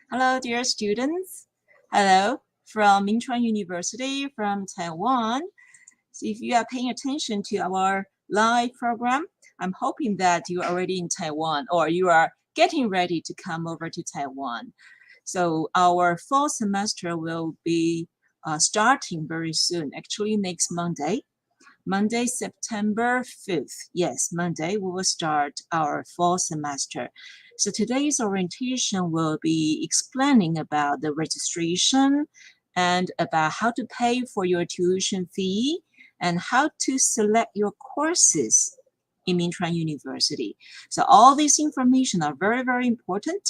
Hello, dear students. Hello from Minchuan University from Taiwan. So if you are paying attention to our live program, I'm hoping that you are already in Taiwan or you are getting ready to come over to Taiwan. So our fall semester will be starting very soon, actually next Monday. Monday, September 5th. Yes, Monday, we will start our fall semester. So today's orientation will be explaining about the registration and about how to pay for your tuition fee and how to select your courses in Minchuan University. So all this information are very, very important.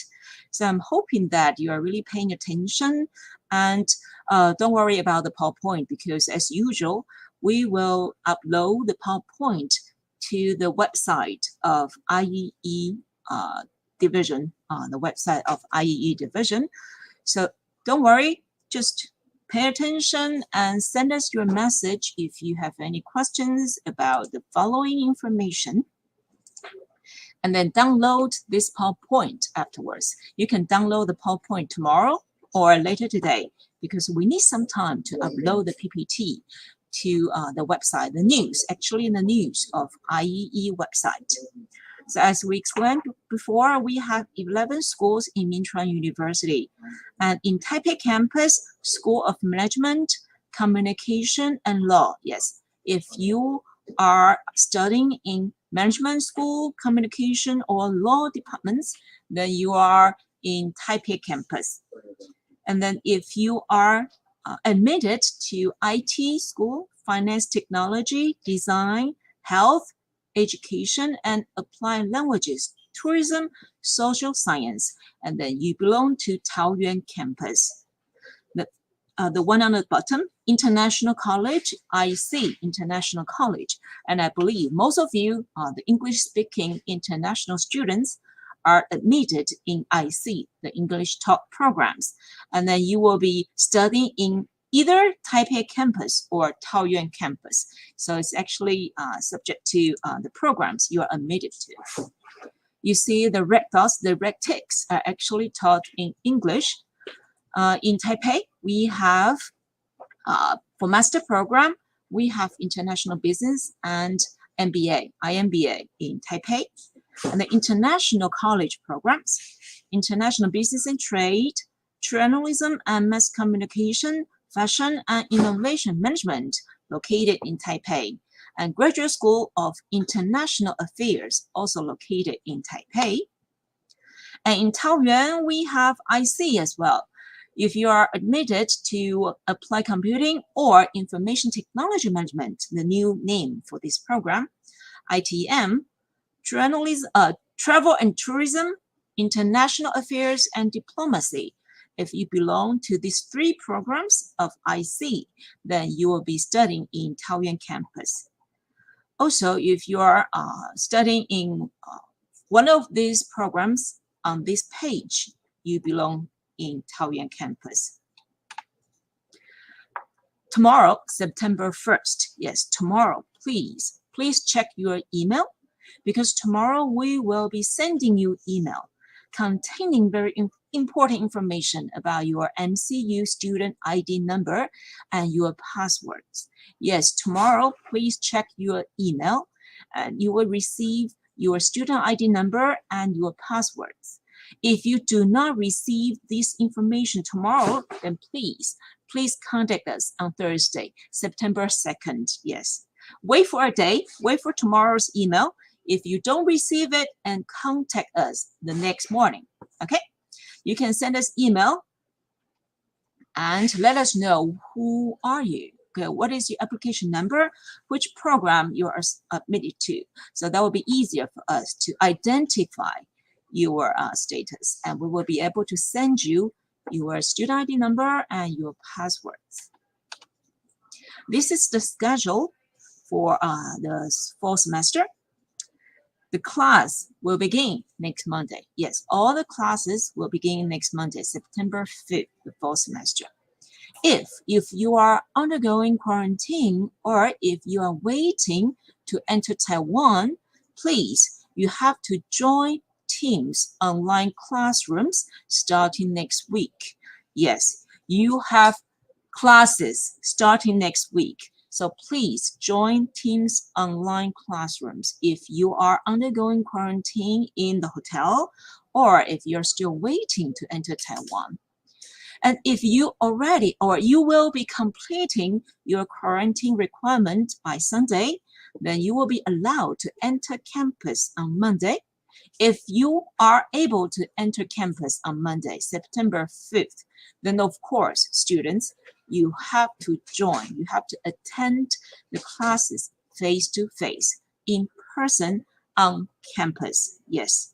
So I'm hoping that you are really paying attention and don't worry about the PowerPoint because as usual, we will upload the PowerPoint to the website of IEE division, the website of IEE division. So don't worry, just pay attention and send us your message if you have any questions about the following information. And then download this PowerPoint afterwards. You can download the PowerPoint tomorrow or later today because we need some time to upload the PPT to the website, the news, actually the news of IEE website. So as we explained before, we have 11 schools in Minchuan University. And in Taipei campus, School of Management, Communication, and Law. Yes, if you are studying in management school, communication, or law departments, then you are in Taipei campus. And then if you are admitted to IT school, finance technology, design, health, education, and applied languages, tourism, social science, and then you belong to Taoyuan campus. The one on the bottom, International College, IC, International College. And I believe most of you, the English-speaking international students, are admitted in IC, the English Talk programs. And then you will be studying in either Taipei campus or Taoyuan campus. So it's actually subject to the programs you are admitted to. You see the red dots, the red ticks are actually taught in English. In Taipei, we have, for master program, we have international business and MBA, IMBA in Taipei. And the international college programs, international business and trade, journalism and mass communication, fashion and innovation management located in Taipei, and Graduate School of International Affairs also located in Taipei. And in Taoyuan, we have IC as well. If you are admitted to Applied Computing or Information Technology Management, the new name for this program, ITM, journalism, travel and tourism, international affairs, and diplomacy. If you belong to these three programs of IC, then you will be studying in Taoyuan campus. Also, if you are studying in one of these programs on this page, you belong in Taoyuan campus. Tomorrow, September 1st, yes, tomorrow, please check your email because tomorrow we will be sending you email containing very important information about your MCU student ID number and your passwords. Yes, tomorrow, please check your email and you will receive your student ID number and your passwords. If you do not receive this information tomorrow, then please contact us on Thursday, September 2nd. Yes, wait for a day, wait for tomorrow's email. If you don't receive it, and contact us the next morning, okay? You can send us email and let us know who are you. Okay, what is your application number, which program you are admitted to. So that will be easier for us to identify your status, and we will be able to send you your student ID number and your passwords. This is the schedule for the fall semester. The class will begin next Monday. Yes, all the classes will begin next Monday, September 5th, the fall semester. If you are undergoing quarantine or if you are waiting to enter Taiwan, please, you have to join Teams online classrooms starting next week. Yes, you have classes starting next week. So please join Teams online classrooms if you are undergoing quarantine in the hotel or if you're still waiting to enter Taiwan. And if you already or you will be completing your quarantine requirement by Sunday, then you will be allowed to enter campus on Monday. If you are able to enter campus on Monday, September 5th, then of course, students, you have to join. You have to attend the classes face-to-face, in person, on campus. Yes.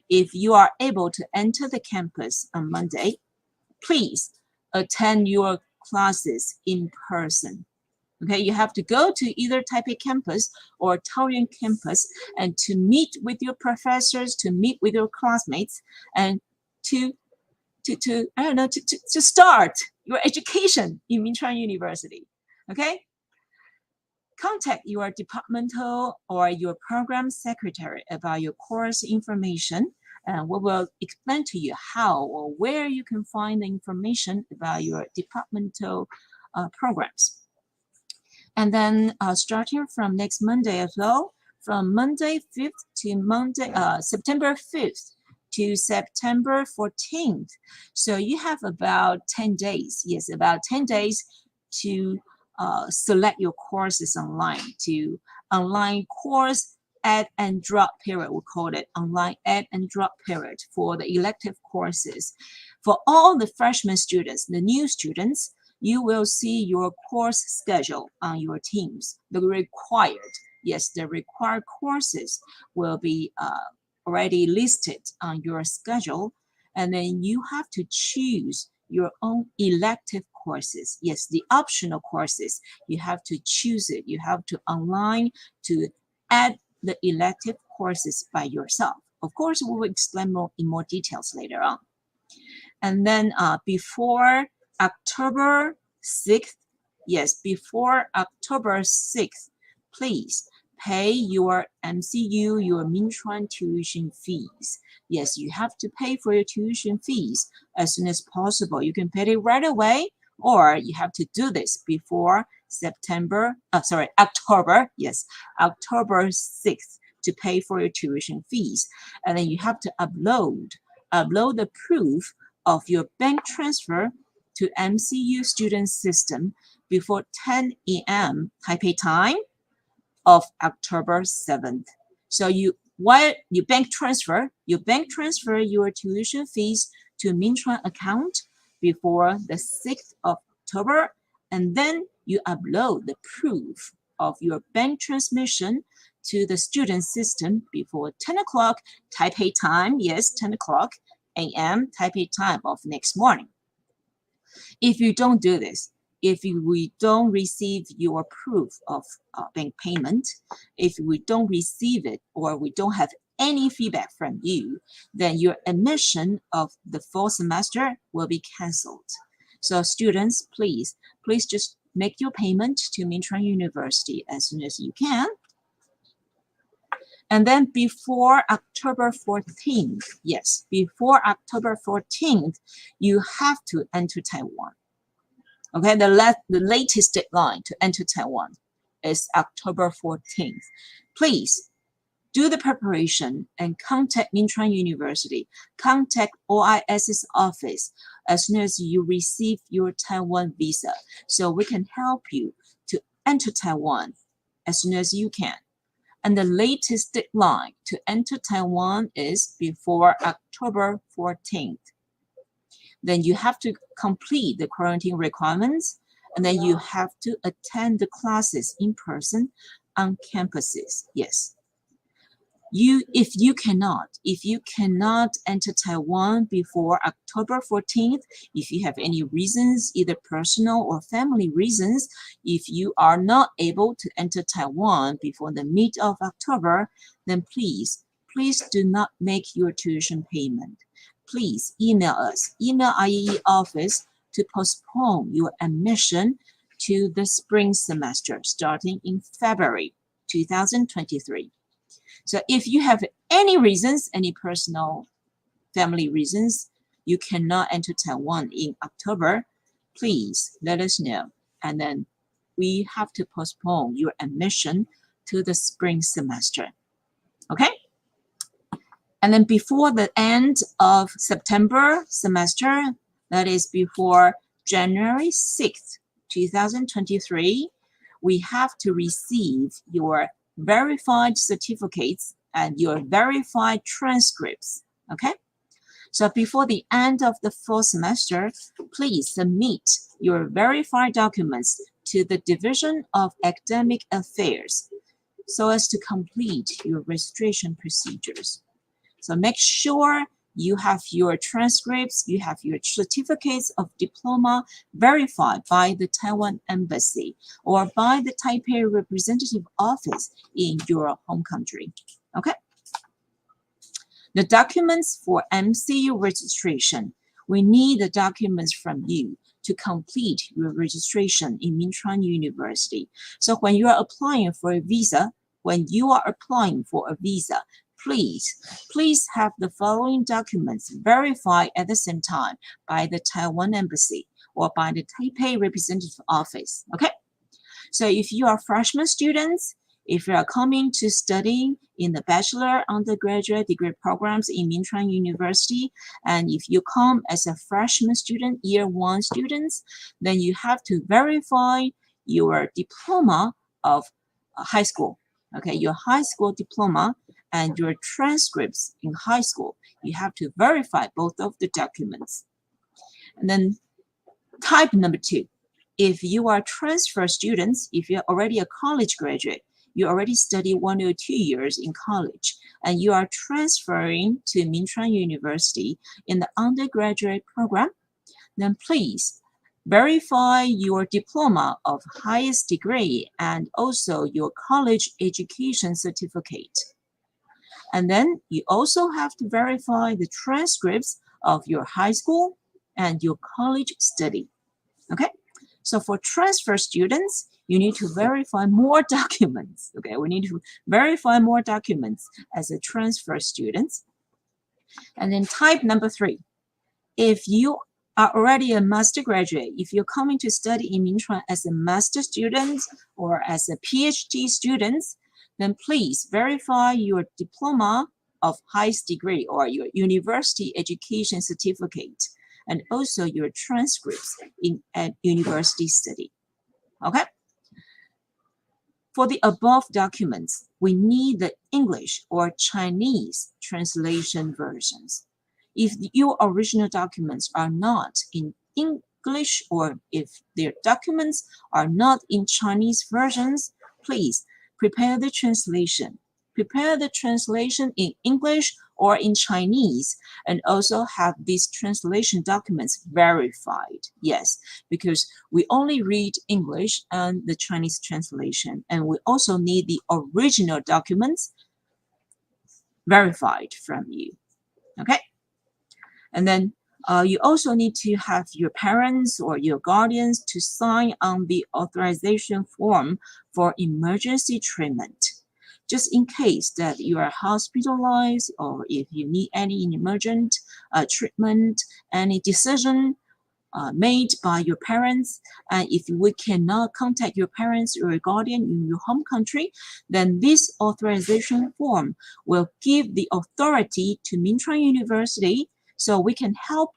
If you are able to enter the campus on Monday, please attend your classes in person. Okay, you have to go to either Taipei campus or Taoyuan campus and to meet with your professors, to meet with your classmates, and to start your education in Minchuan University. Okay? Contact your departmental or your program secretary about your course information, and we will explain to you how or where you can find the information about your departmental programs. And then starting from next Monday as well, from Monday 5th to September 5th to September 14th. So you have about 10 days, yes, about 10 days to select your courses online, to online course add and drop period, we call it online add and drop period for the elective courses. For all the freshman students, the new students, you will see your course schedule on your Teams. The required courses will be already listed on your schedule, and then you have to choose your own elective courses. Yes, the optional courses, you have to choose it. You have to online to add the elective courses by yourself. Of course, we will explain in more details later on. And then before October 6th, yes, before October 6th, please pay your MCU, your Minchuan tuition fees. Yes, you have to pay for your tuition fees as soon as possible. You can pay it right away, or you have to do this before October, yes, October 6th to pay for your tuition fees. And then you have to upload the proof of your bank transfer to MCU student system before 10 a.m. Taipei time of October 7th. So while you bank transfer your tuition fees to Minchuan account before the 6th of October, and then you upload the proof of your bank transmission to the student system before 10 o'clock Taipei time, yes, 10 o'clock a.m. Taipei time of next morning. If you don't do this, if we don't receive your proof of bank payment, if we don't receive it or we don't have any feedback from you, then your admission of the fall semester will be canceled. So students, please just make your payment to Minchuan University as soon as you can. And then before October 14th, yes, before October 14th, you have to enter Taiwan. Okay, the latest deadline to enter Taiwan is October 14th. Please do the preparation and contact Minchuan University. Contact OIS's office as soon as you receive your Taiwan visa, so we can help you to enter Taiwan as soon as you can. And the latest deadline to enter Taiwan is before October 14th. Then you have to complete the quarantine requirements, and then you have to attend the classes in person on campuses. Yes. If you cannot enter Taiwan before October 14th, if you have any reasons, either personal or family reasons, if you are not able to enter Taiwan before the mid of October, then please do not make your tuition payment. Please email us, email IEE office to postpone your admission to the spring semester starting in February 2023. So if you have any reasons, any personal family reasons, you cannot enter Taiwan in October, please let us know. And then we have to postpone your admission to the spring semester. Okay? And then before the end of September semester, that is before January 6th, 2023, we have to receive your verified certificates and your verified transcripts. Okay? So before the end of the fall semester, please submit your verified documents to the Division of Academic Affairs so as to complete your registration procedures. So make sure you have your transcripts, you have your certificates of diploma verified by the Taiwan Embassy or by the Taipei representative office in your home country. Okay? The documents for Mcu registration. We need the documents from you to complete your registration in Minchuan University. So when you are applying for a visa, please have the following documents verified at the same time by the Taiwan Embassy or by the Taipei representative office. Okay? So if you are freshman students, if you are coming to study in the bachelor undergraduate degree programs in Minchuan University, and if you come as a freshman student, year one students, then you have to verify your diploma of high school. Okay, your high school diploma and your transcripts in high school. You have to verify both of the documents. And then type number 2. If you are transfer students, if you're already a college graduate, you already study 1 or 2 years in college, and you are transferring to Minchuan University in the undergraduate program, then please verify your diploma of highest degree and also your college education certificate. And then you also have to verify the transcripts of your high school and your college study. Okay? So for transfer students, you need to verify more documents. Okay, we need to verify more documents as a transfer student. And then type number 3. If you are already a master graduate, if you're coming to study in Minchuan as a master student or as a PhD student, then please verify your diploma of highest degree or your university education certificate and also your transcripts in a university study. Okay? For the above documents, we need the English or Chinese translation versions. If your original documents are not in English or if their documents are not in Chinese versions, please prepare the translation. Prepare the translation in English or in Chinese and also have these translation documents verified. Yes, because we only read English and the Chinese translation, and we also need the original documents verified from you. Okay? And then you also need to have your parents or your guardians to sign on the authorization form for emergency treatment. Just in case that you are hospitalized or if you need any emergent treatment, any decision made by your parents, and if we cannot contact your parents or your guardian in your home country, then this authorization form will give the authority to Minchuan University so we can help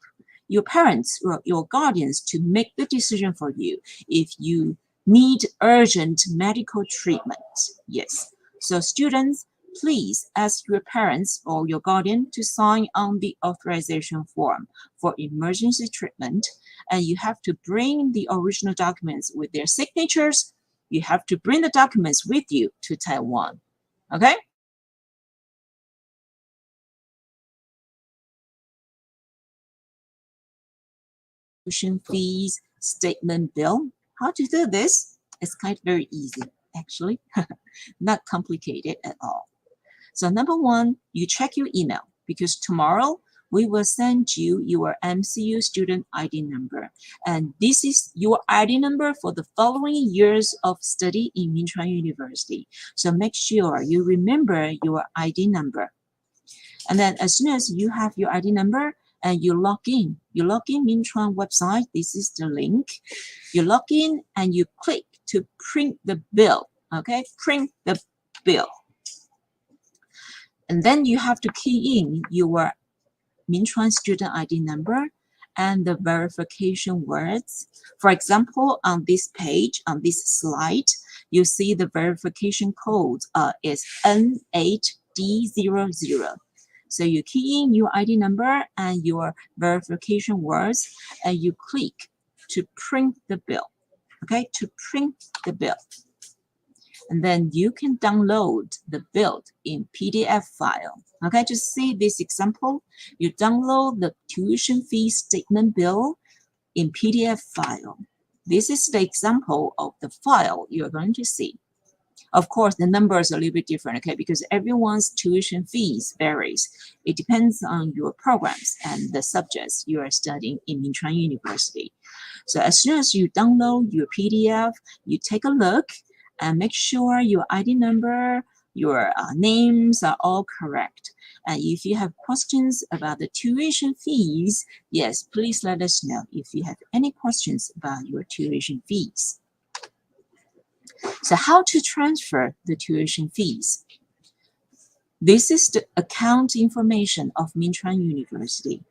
your parents or your guardians to make the decision for you if you need urgent medical treatment. Yes. So students, please ask your parents or your guardian to sign on the authorization form for emergency treatment, and you have to bring the original documents with their signatures. You have to bring the documents with you to Taiwan. Okay? Tuition fees, statement bill. How to do this? It's kind of very easy, actually. Not complicated at all. So number 1, you check your email because tomorrow we will send you your MCU student ID number. And this is your ID number for the following years of study in Minchuan University. So make sure you remember your ID number. And then as soon as you have your ID number and you log in Mintron website, this is the link. You log in and you click to print the bill, okay? Print the bill. And then you have to key in your Mintron student ID number and the verification words. For example, on this page, on this slide, you see the verification code is N8D00. So you key in your ID number and your verification words, and you click to print the bill, okay? To print the bill. And then you can download the bill in PDF file. Okay, to see this example, you download the tuition fee statement bill in PDF file. This is the example of the file you're going to see. Of course, the numbers are a little bit different, okay, because everyone's tuition fees varies. It depends on your programs and the subjects you are studying in Mintron University. So as soon as you download your PDF, you take a look and make sure your ID number, your names are all correct. And if you have questions about the tuition fees, yes, please let us know if you have any questions about your tuition fees. So how to transfer the tuition fees? This is the account information of Mintron University.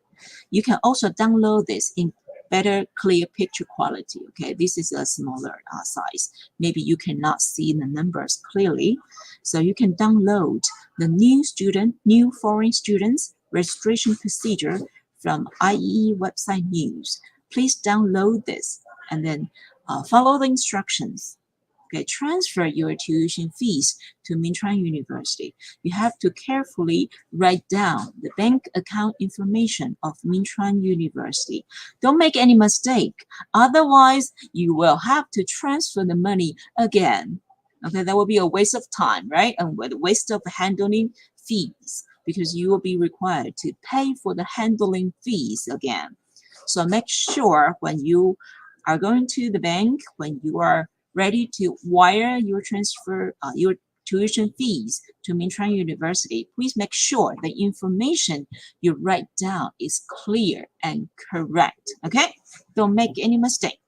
You can also download this in better clear picture quality. Okay, this is a smaller size. Maybe you cannot see the numbers clearly. So you can download the new foreign students registration procedure from IEE website news. Please download this and then follow the instructions. Okay, transfer your tuition fees to Mintron University. You have to carefully write down the bank account information of Mintron University. Don't make any mistake. Otherwise, you will have to transfer the money again. Okay, that will be a waste of time, right? And with a waste of handling fees because you will be required to pay for the handling fees again. So make sure when you are going to the bank, when you are ready to wire your your tuition fees to Mintron University, please make sure the information you write down is clear and correct. Okay, don't make any mistake.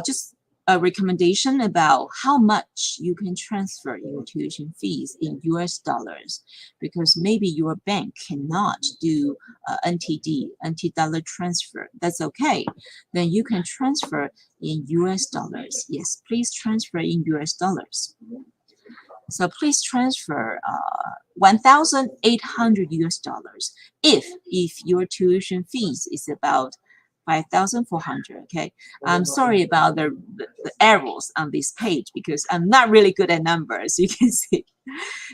Just a recommendation about how much you can transfer your tuition fees in US dollars, because maybe your bank cannot do NT dollar transfer. That's okay. Then you can transfer in US dollars. Yes, please transfer in US dollars. So please transfer 1,800 US dollars if your tuition fees is about 5,400. Okay, I'm sorry about the arrows on this page because I'm not really good at numbers. You can see.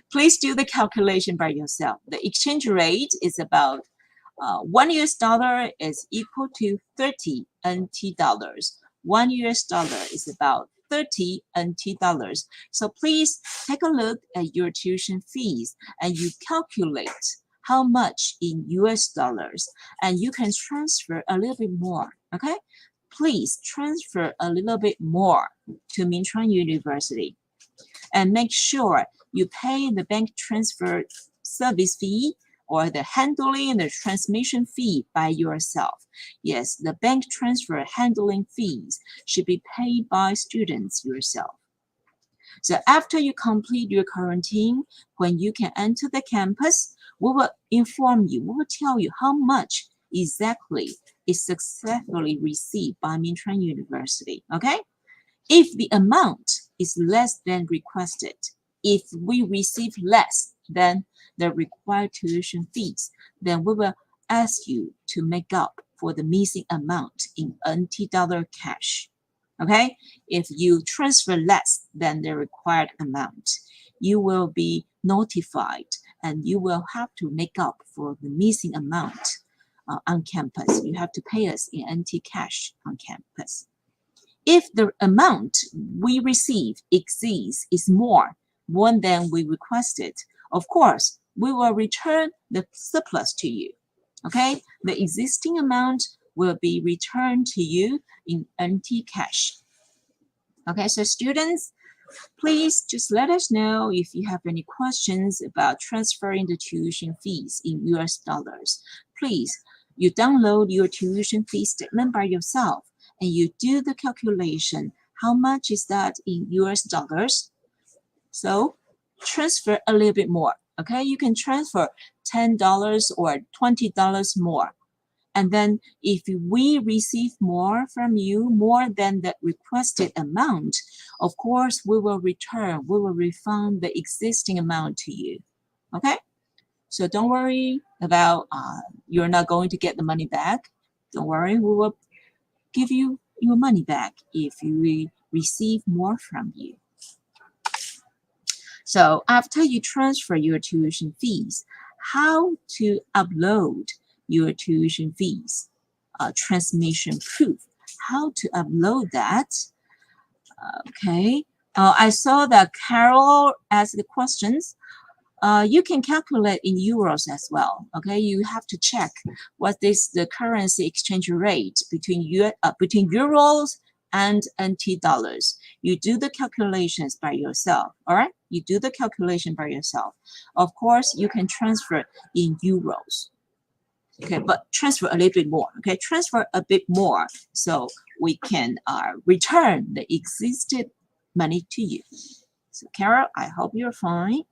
Please do the calculation by yourself. The exchange rate is about 1 US dollar is equal to 30 NT dollars. 1 US dollar is about 30 NT dollars. So please take a look at your tuition fees and you calculate how much in US dollars, and you can transfer a little bit more. Okay, please transfer a little bit more to Mintron University and make sure you pay the bank transfer service fee or the handling and the transmission fee by yourself. Yes, the bank transfer handling fees should be paid by students yourself. So after you complete your quarantine, when you can enter the campus, we will inform you, we will tell you how much exactly is successfully received by Mintron University, okay? If the amount is less than requested, if we receive less than the required tuition fees, then we will ask you to make up for the missing amount in NT dollar cash. Okay, if you transfer less than the required amount, you will be notified and you will have to make up for the missing amount on campus. You have to pay us in NT cash on campus. If the amount we receive is more than we requested, of course, we will return the surplus to you. Okay, the existing amount will be returned to you in NT cash. Okay, so students, Please just let us know if you have any questions about transferring the tuition fees in US dollars. Please, you download your tuition fee statement by yourself and you do the calculation. How much is that in US dollars? So transfer a little bit more, okay? You can transfer $10 or $20 more. And then if we receive more from you, more than the requested amount, of course, we will refund the existing amount to you, okay? So don't worry about you're not going to get the money back. Don't worry, we will give you your money back if we receive more from you. So after you transfer your tuition fees, how to upload your tuition fees, transmission proof, how to upload that. Okay, I saw that Carol asked the questions. You can calculate in euros as well. Okay, you have to check what is the currency exchange rate between euros and NT dollars. You do the calculations by yourself. All right, you do the calculation by yourself. Of course, you can transfer in euros. Okay, but transfer a little bit more. Okay, transfer a bit more so we can return the existed money to you. So Carol, I hope you're fine.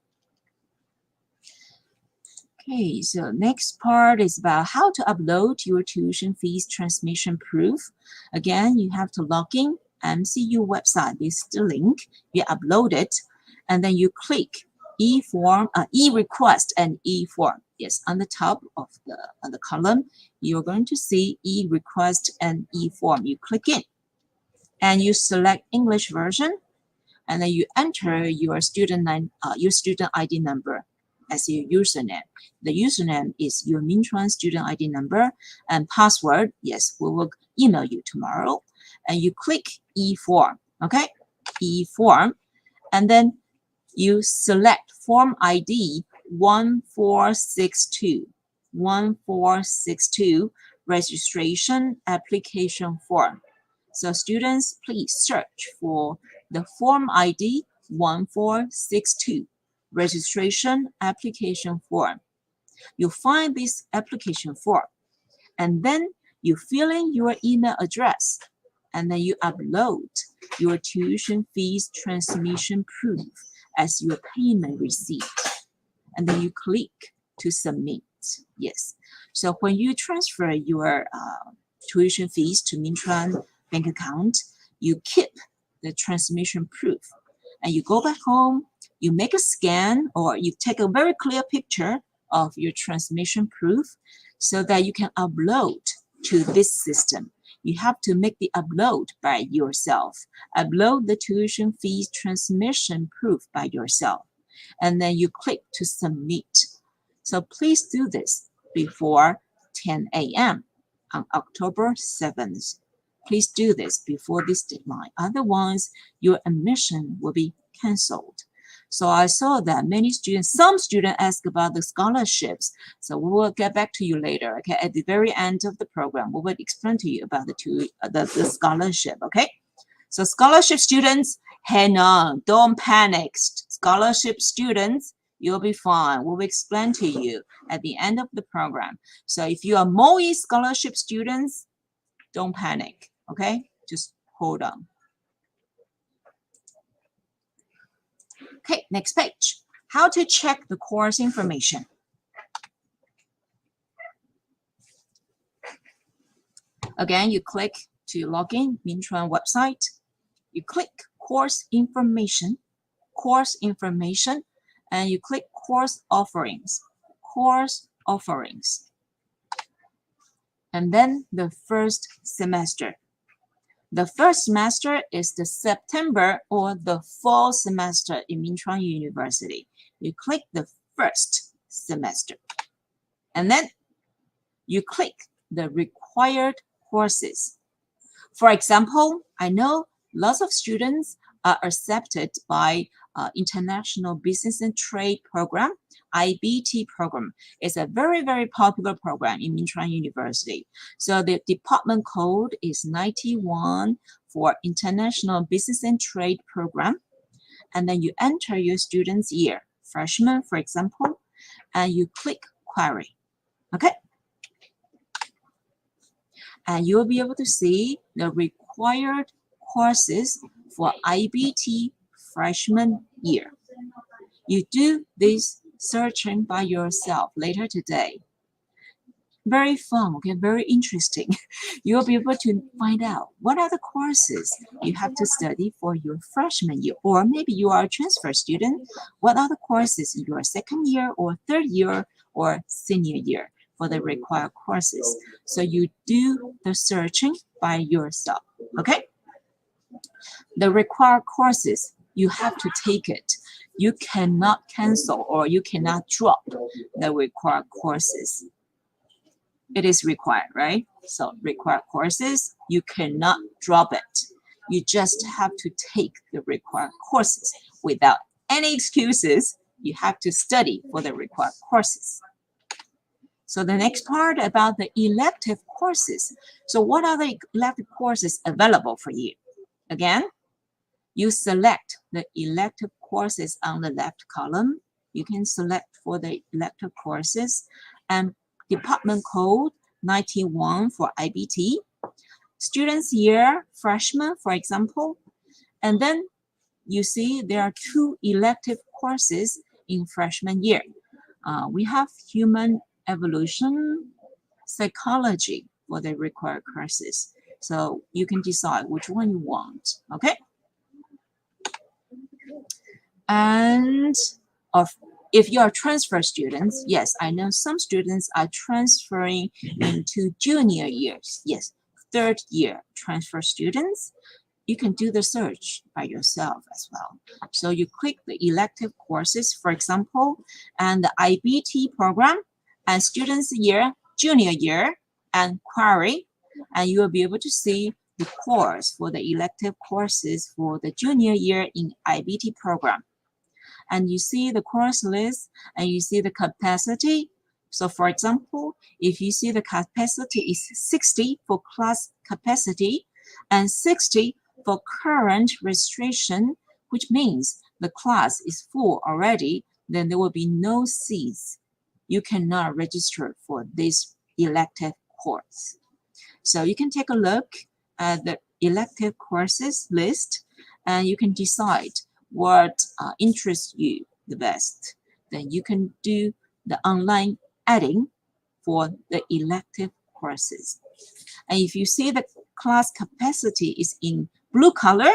Okay, so next part is about how to upload your tuition fees transmission proof. Again, you have to log in MCU website. This is the link. You upload it, and then you click e-form, e-request and e-form. Yes, on the top of the column, you're going to see e-request and e-form. You click in, and you select English version, and then you enter your student ID number as your username. The username is your Minchuan student ID number, and password, yes, we will email you tomorrow. And you click e-form, okay? E-form, and then you select form ID 1462. 1462 registration application form. So students, please search for the form ID 1462 registration application form. You find this application form, and then you fill in your email address, and then you upload your tuition fees transmission proof as your payment receipt, and then you click to submit. Yes. So when you transfer your tuition fees to Minchuan bank account, you keep the transmission proof, and you go back home, you make a scan, or you take a very clear picture of your transmission proof so that you can upload to this system. You have to make the upload by yourself. Upload the tuition fees transmission proof by yourself, and then you click to submit. So please do this before 10 a.m. on October 7th. Please do this before this deadline. Otherwise, your admission will be canceled. So I saw that some students ask about the scholarships. So we will get back to you later, okay? At the very end of the program, we will explain to you about the scholarship, okay? So scholarship students, hang on, don't panic. Scholarship students, you'll be fine. We will explain to you at the end of the program. So if you are MOE scholarship students, don't panic, okay? Just hold on. Okay, next page. How to check the course information. Again, you click to log in Minchuan website. You click course information, and you click course offerings. And then the first semester. The first semester is the September or the fall semester in Minchuan University. You click the first semester. And then you click the required courses. For example, I know lots of students are accepted by International Business and Trade Program, IBT program. It's a very, very popular program in Minchuan University. So the department code is 91 for International Business and Trade Program. and then you enter your student's year, freshman, for example, and you click query. Okay? And you'll be able to see the required courses for IBT freshman year. You do this searching by yourself later today. Very fun, okay, very interesting. You'll be able to find out what are the courses you have to study for your freshman year, or maybe you are a transfer student. What are the courses in your second year or third year or senior year for the required courses? So you do the searching by yourself, okay? The required courses, you have to take it. You cannot cancel or you cannot drop the required courses. It is required, right? So required courses, you cannot drop it. You just have to take the required courses without any excuses. You have to study for the required courses. So the next part about the elective courses. So what are the elective courses available for you? Again, you select the elective courses on the left column. You can select for the elective courses and department code 91 for IBT, students year, freshman, for example. And then you see there are 2 elective courses in freshman year. We have human evolution, psychology for the required courses. So you can decide which one you want, okay? And if you are transfer students, yes, I know some students are transferring into junior years. Yes, third year transfer students. You can do the search by yourself as well. So you click the elective courses, for example, and the IBT program and students year, junior year, and query, and you will be able to see the course for the elective courses for the junior year in IBT program. And you see the course list and you see the capacity. So for example, if you see the capacity is 60 for class capacity and 60 for current registration, which means the class is full already, then there will be no seats. You cannot register for this elective course. So you can take a look at the elective courses list and you can decide what interests you the best. Then you can do the online adding for the elective courses. And if you see the class capacity is in blue color,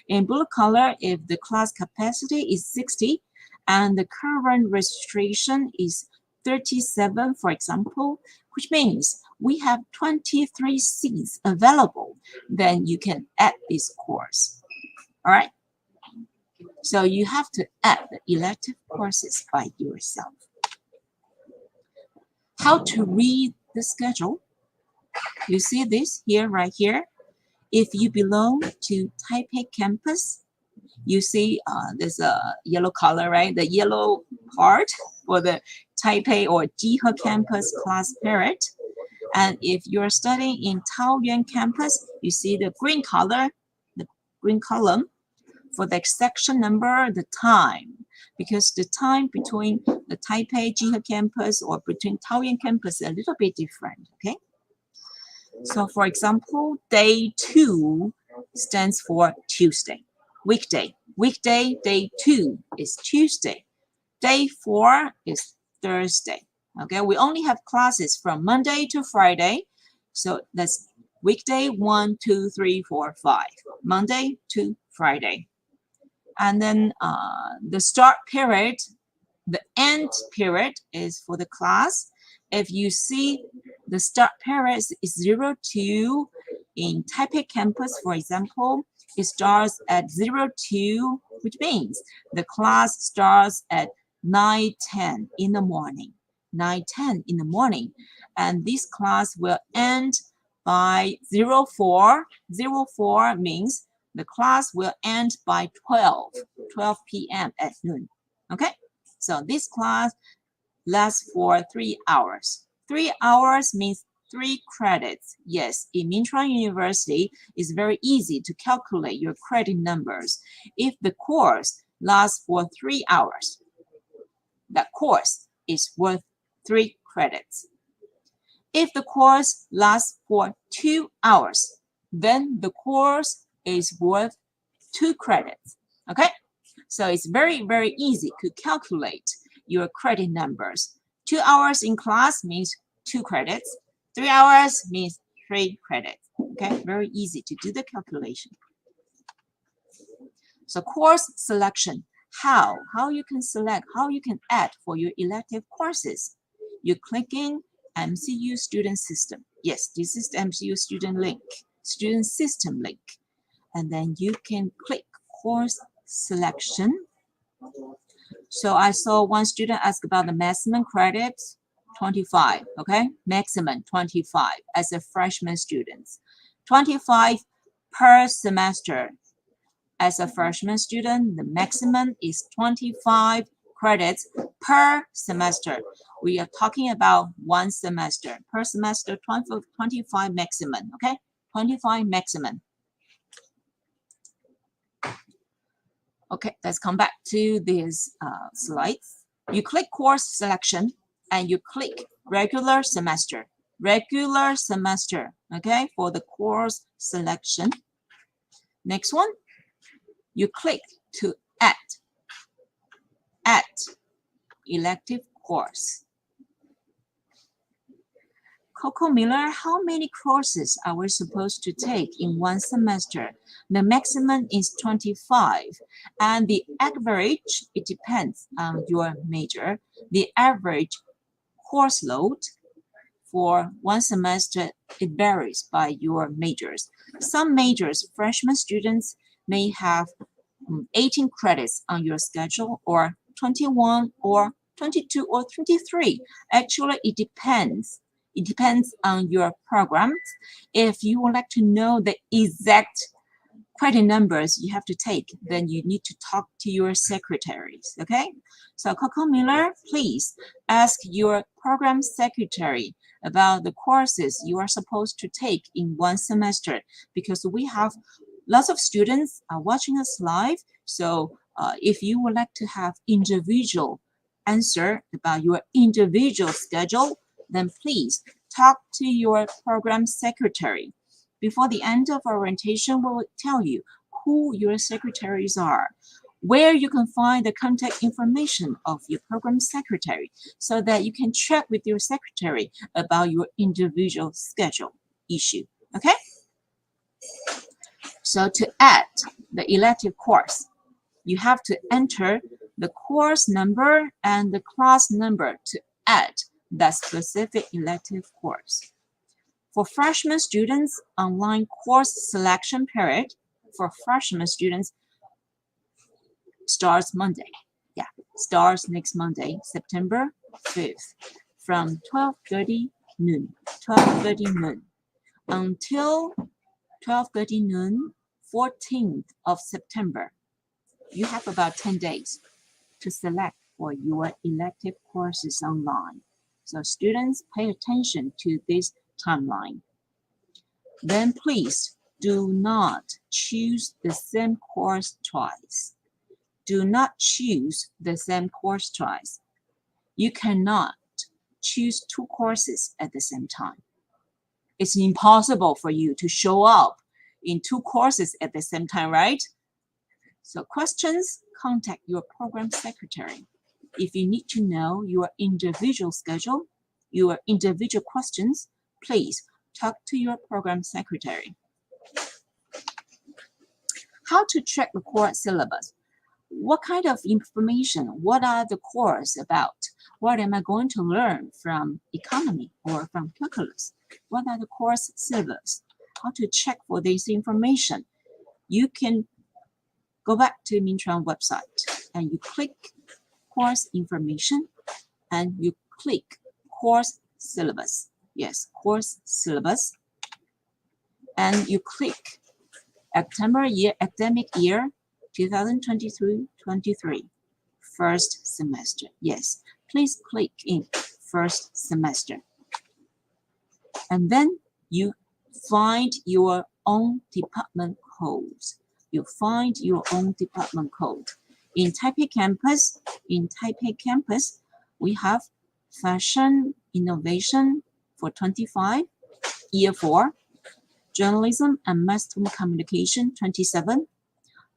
in blue color, if the class capacity is 60 and the current registration is 37, for example, which means we have 23 seats available, then you can add this course. All right. So you have to add the elective courses by yourself. How to read the schedule? You see this here, right here. If you belong to Taipei campus, you see there's a yellow color, right? The yellow part for the Taipei or Jihe campus class period. And if you're studying in Taoyuan campus, you see the green color, the green column. For the section number, the time, because the time between the Taipei Jihe campus or between Taoyuan campus is a little bit different, okay? So for example, day 2 stands for Tuesday, weekday. Weekday, day 2 is Tuesday. Day 4 is Thursday, okay? We only have classes from Monday to Friday. So that's weekday 1, 2, 3, 4, 5, Monday to Friday. And then the start period, the end period is for the class. If you see the start period is 02 in Taipei campus, for example, it starts at 02, which means the class starts at 9:10 in the morning. 9:10 in the morning. And this class will end by 04. 04 means the class will end by 12 p.m. at noon. Okay, so this class lasts for 3 hours. 3 hours means 3 credits. Yes, in Minchuan University, it's very easy to calculate your credit numbers. If the course lasts for 3 hours, that course is worth 3 credits. If the course lasts for 2 hours, then the course is worth 2 credits. Okay? So it's very, very easy to calculate your credit numbers. 2 hours in class means 2 credits. 3 hours means 3 credits. Okay? Very easy to do the calculation. So course selection. How you can select, how you can add for your elective courses. You click in MCU Student System. Yes, this is the MCU Student link, Student System link. And then you can click course selection. So I saw one student ask about the maximum credits, 25, okay? Maximum 25 as a freshman student. 25 per semester. As a freshman student, the maximum is 25 credits per semester. We are talking about 1 semester. Per semester, 25 maximum, okay? 25 maximum. Okay, let's come back to these slides. You click course selection and you click regular semester. Regular semester, okay, for the course selection. Next one, you click to add elective course. Coco Miller, how many courses are we supposed to take in 1 semester? The maximum is 25, and the average, it depends on your major. The average course load for 1 semester, it varies by your majors. Some majors, freshman students may have 18 credits on your schedule, or 21 or 22 or 23. Actually, it depends. It depends on your programs. If you would like to know the exact credit numbers you have to take, then you need to talk to your secretaries, okay? So Coco Miller, please ask your program secretary about the courses you are supposed to take in 1 semester, because we have lots of students are watching us live. So if you would like to have individual answer about your individual schedule, then please talk to your program secretary. Before the end of orientation, we will tell you who your secretaries are, where you can find the contact information of your program secretary, so that you can check with your secretary about your individual schedule issue, okay? So to add the elective course, you have to enter the course number and the class number to add that specific elective course. For freshman students, online course selection period for freshman students starts Monday. Yeah, starts next Monday, September 5th, from 12:30 noon, 12:30 noon until 12:30 noon, 14th of September. You have about 10 days to select for your elective courses online. So students, pay attention to this timeline. Then please do not choose the same course twice. Do not choose the same course twice. You cannot choose 2 courses at the same time. It's impossible for you to show up in 2 courses at the same time, right? So questions, contact your program secretary. If you need to know your individual schedule, your individual questions, please talk to your program secretary. How to check the course syllabus? What kind of information? What are the course about? What am I going to learn from economy or from calculus? What are the course syllabus? How to check for this information? You can go back to Minchuan website and you click course information and you click course syllabus. Yes, course syllabus. And you click academic year 2023-23, first semester. Yes, please click in first semester. And then you find your own department codes. You find your own department code. In Taipei campus, we have Fashion Innovation for 25, Year 4, Journalism and Mass Communication 27,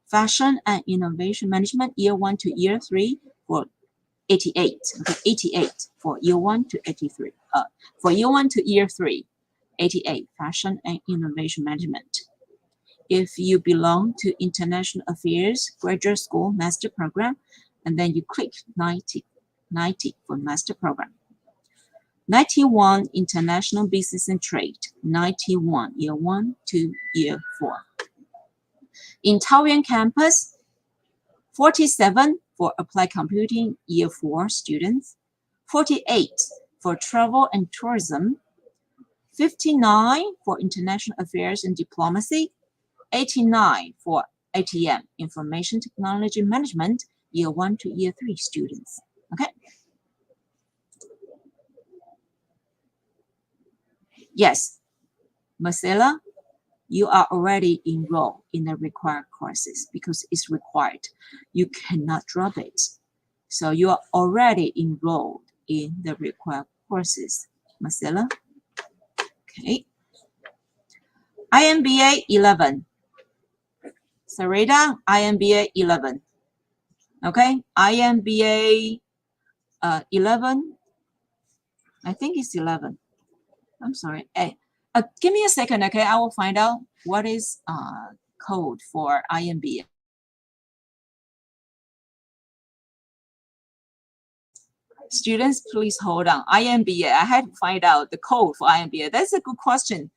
Fashion and Innovation Management Year 1 to Year 3 for 88. Okay, 88 for Year 1 to 83. For Year 1 to Year 3, 88 Fashion and Innovation Management. If you belong to International Affairs Graduate School Master Program, and then you click 90 for Master Program. 91 International Business and Trade, 91 Year 1 to Year 4. In Taoyuan campus, 47 for Applied Computing Year 4 students, 48 for Travel and Tourism, 59 for International Affairs and Diplomacy, 89 for ATM, Information Technology Management, Year 1 to Year 3 students. Okay? Yes, Marcella, you are already enrolled in the required courses because it's required. You cannot drop it. So you are already enrolled in the required courses. Marcella? Okay. IMBA 11. Sarita, IMBA 11. Okay, IMBA 11. I think it's 11. I'm sorry. Hey, give me a second, okay? I will find out what is code for IMBA. Students, please hold on. IMBA, I had to find out the code for IMBA. That's a good question.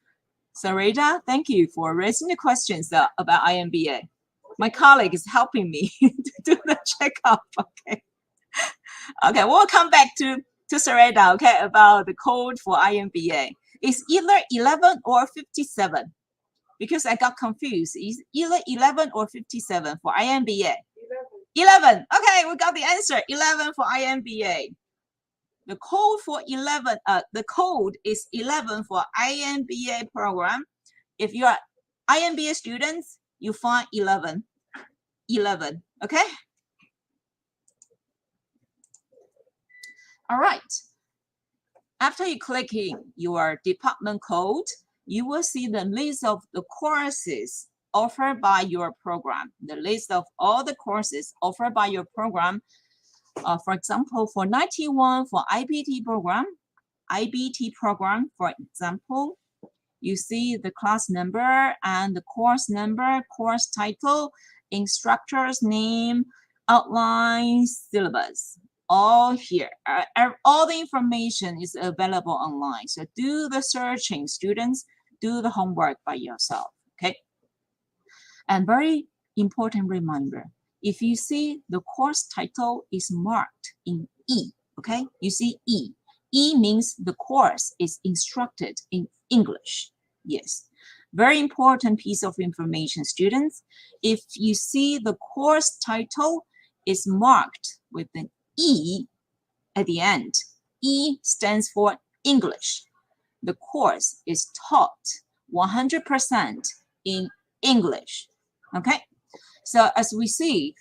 Sarita, thank you for raising the questions about IMBA. My colleague is helping me to do the checkup, okay? Okay, we'll come back to Sarita, okay, about the code for IMBA. It's either 11 or 57 because I got confused. It's either 11 or 57 for IMBA. 11. Okay, we got the answer. 11 for IMBA. The code for 11, the code is 11 for IMBA program. If you are IMBA students, you find 11. 11, okay? All right. After you click in your department code, you will see the list of the courses offered by your program. The list of all the courses offered by your program. For example, for 91 for IBT program, for example, you see the class number and the course number, course title, instructor's name, outline, syllabus. All here. All the information is available online. So do the searching, students. Do the homework by yourself, okay? And very important reminder, if you see the course title is marked in E, okay? You see E. E means the course is instructed in English. Yes. Very important piece of information, students. If you see the course title is marked with an E at the end, E stands for English. The course is taught 100% in English. Okay, so as we see,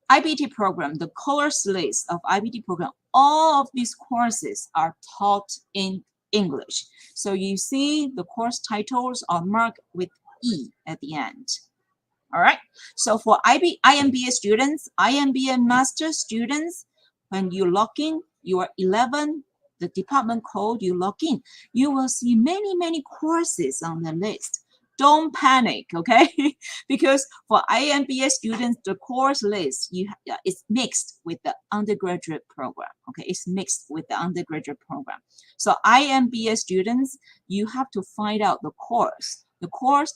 IBT program, the course list of IBT program, all of these courses are taught in English. So you see the course titles are marked with E at the end. All right, so for IMBA students, IMBA master students, when you log in, you are 11, the department code you log in, you will see many courses on the list. Don't panic, okay? Because for IMBA students, the course list is mixed with the undergraduate program, okay? It's mixed with the undergraduate program. So IMBA students, you have to find out the course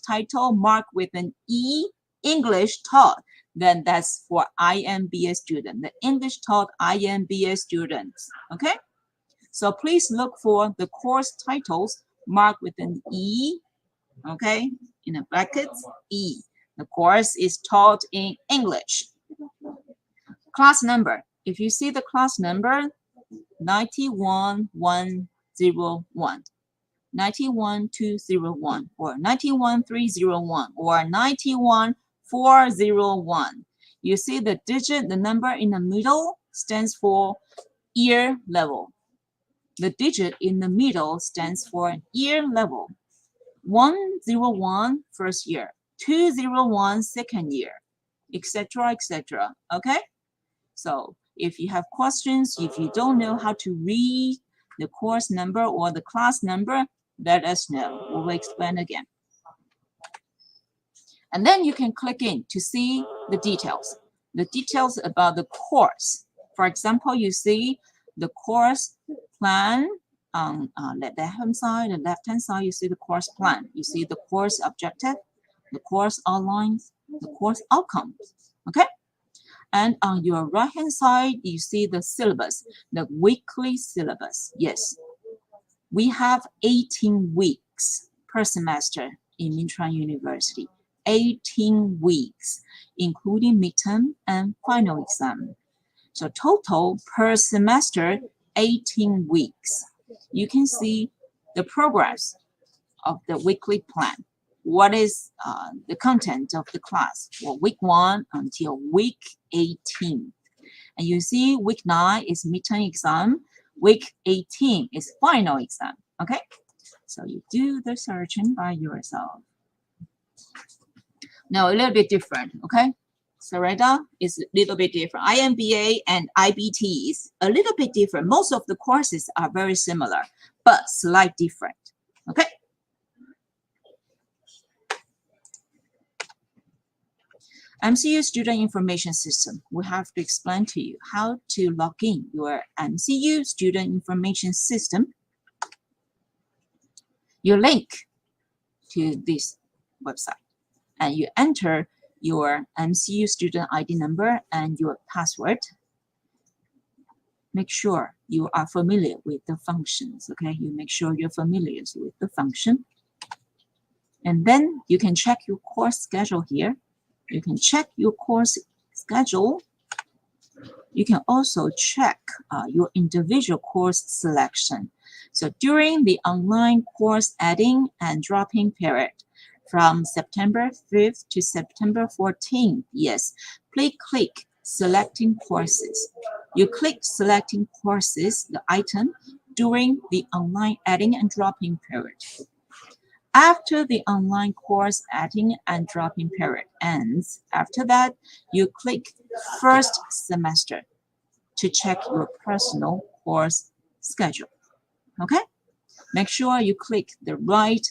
title marked with an E, English taught, then that's for IMBA student, the English taught IMBA students, okay? So please look for the course titles marked with an E, okay, in the brackets, E. The course is taught in English. Class number, if you see the class number, 91101. 91201 or 91301 or 91401. You see the digit, the number in the middle stands for year level. The digit in the middle stands for year level. 101 first year, 201 second year, etc., etc. Okay? So if you have questions, if you don't know how to read the course number or the class number, let us know. We will explain again. And then you can click in to see the details about the course. For example, you see the course plan on the left-hand side, you see the course plan. You see the course objective, the course outlines, the course outcomes. Okay? And on your right-hand side, you see the syllabus, the weekly syllabus. Yes, we have 18 weeks per semester in Minchuan University. 18 weeks, including midterm and final exam. So total per semester, 18 weeks. You can see the progress of the weekly plan. What is the content of the class for week 1 until week 18. And you see week 9 is midterm exam, week 18 is final exam. Okay, so you do the searching by yourself. Now a little bit different, okay? Sareda is a little bit different. IMBA and IBT is a little bit different. Most of the courses are very similar, but slight different, okay? MCU Student Information System. We have to explain to you how to log in your MCU Student Information System. You link to this website and you enter your MCU student ID number and your password. Make sure you are familiar with the functions, okay? You make sure you're familiar with the function. And then you can check your course schedule here. You can check your course schedule. You can also check your individual course selection. So during the online course adding and dropping period, from September 5th to September 14th, yes, please click selecting courses. You click selecting courses, the item, during the online adding and dropping period. After the online course adding and dropping period ends, after that, you click first semester to check your personal course schedule. Okay? Make sure you click the right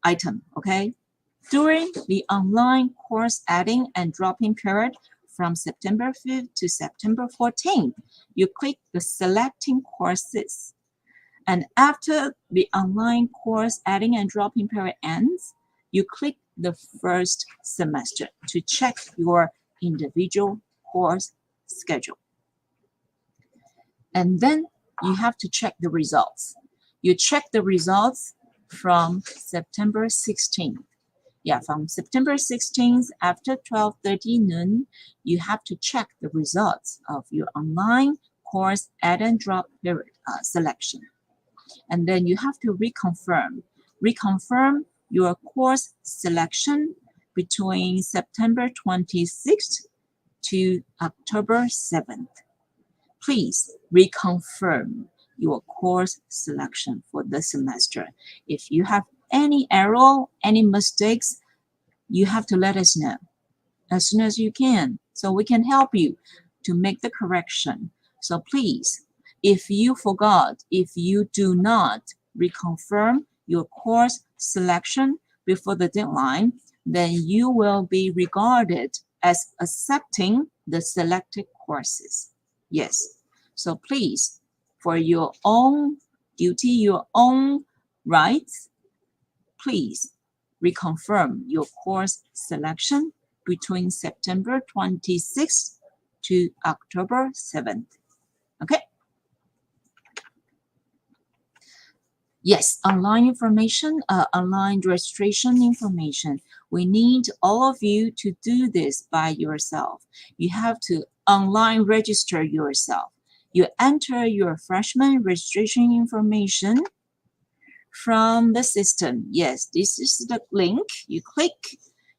item, okay? During the online course adding and dropping period from September 5th to September 14th, you click the selecting courses. And after the online course adding and dropping period ends, you click the first semester to check your individual course schedule. And then you have to check the results. You check the results from September 16th. Yeah, from September 16th after 12:30 noon, you have to check the results of your online course add and drop period selection. And then you have to reconfirm your course selection between September 26th to October 7th. Please reconfirm your course selection for the semester. If you have any error, any mistakes, you have to let us know as soon as you can so we can help you to make the correction. So please, if you forgot, if you do not reconfirm your course selection before the deadline, then you will be regarded as accepting the selected courses. Yes. So please, for your own duty, your own rights, please reconfirm your course selection between September 26th to October 7th. Okay? Yes, online information, online registration information. We need all of you to do this by yourself. You have to online register yourself. You enter your freshman registration information from the system. Yes, this is the link. You click,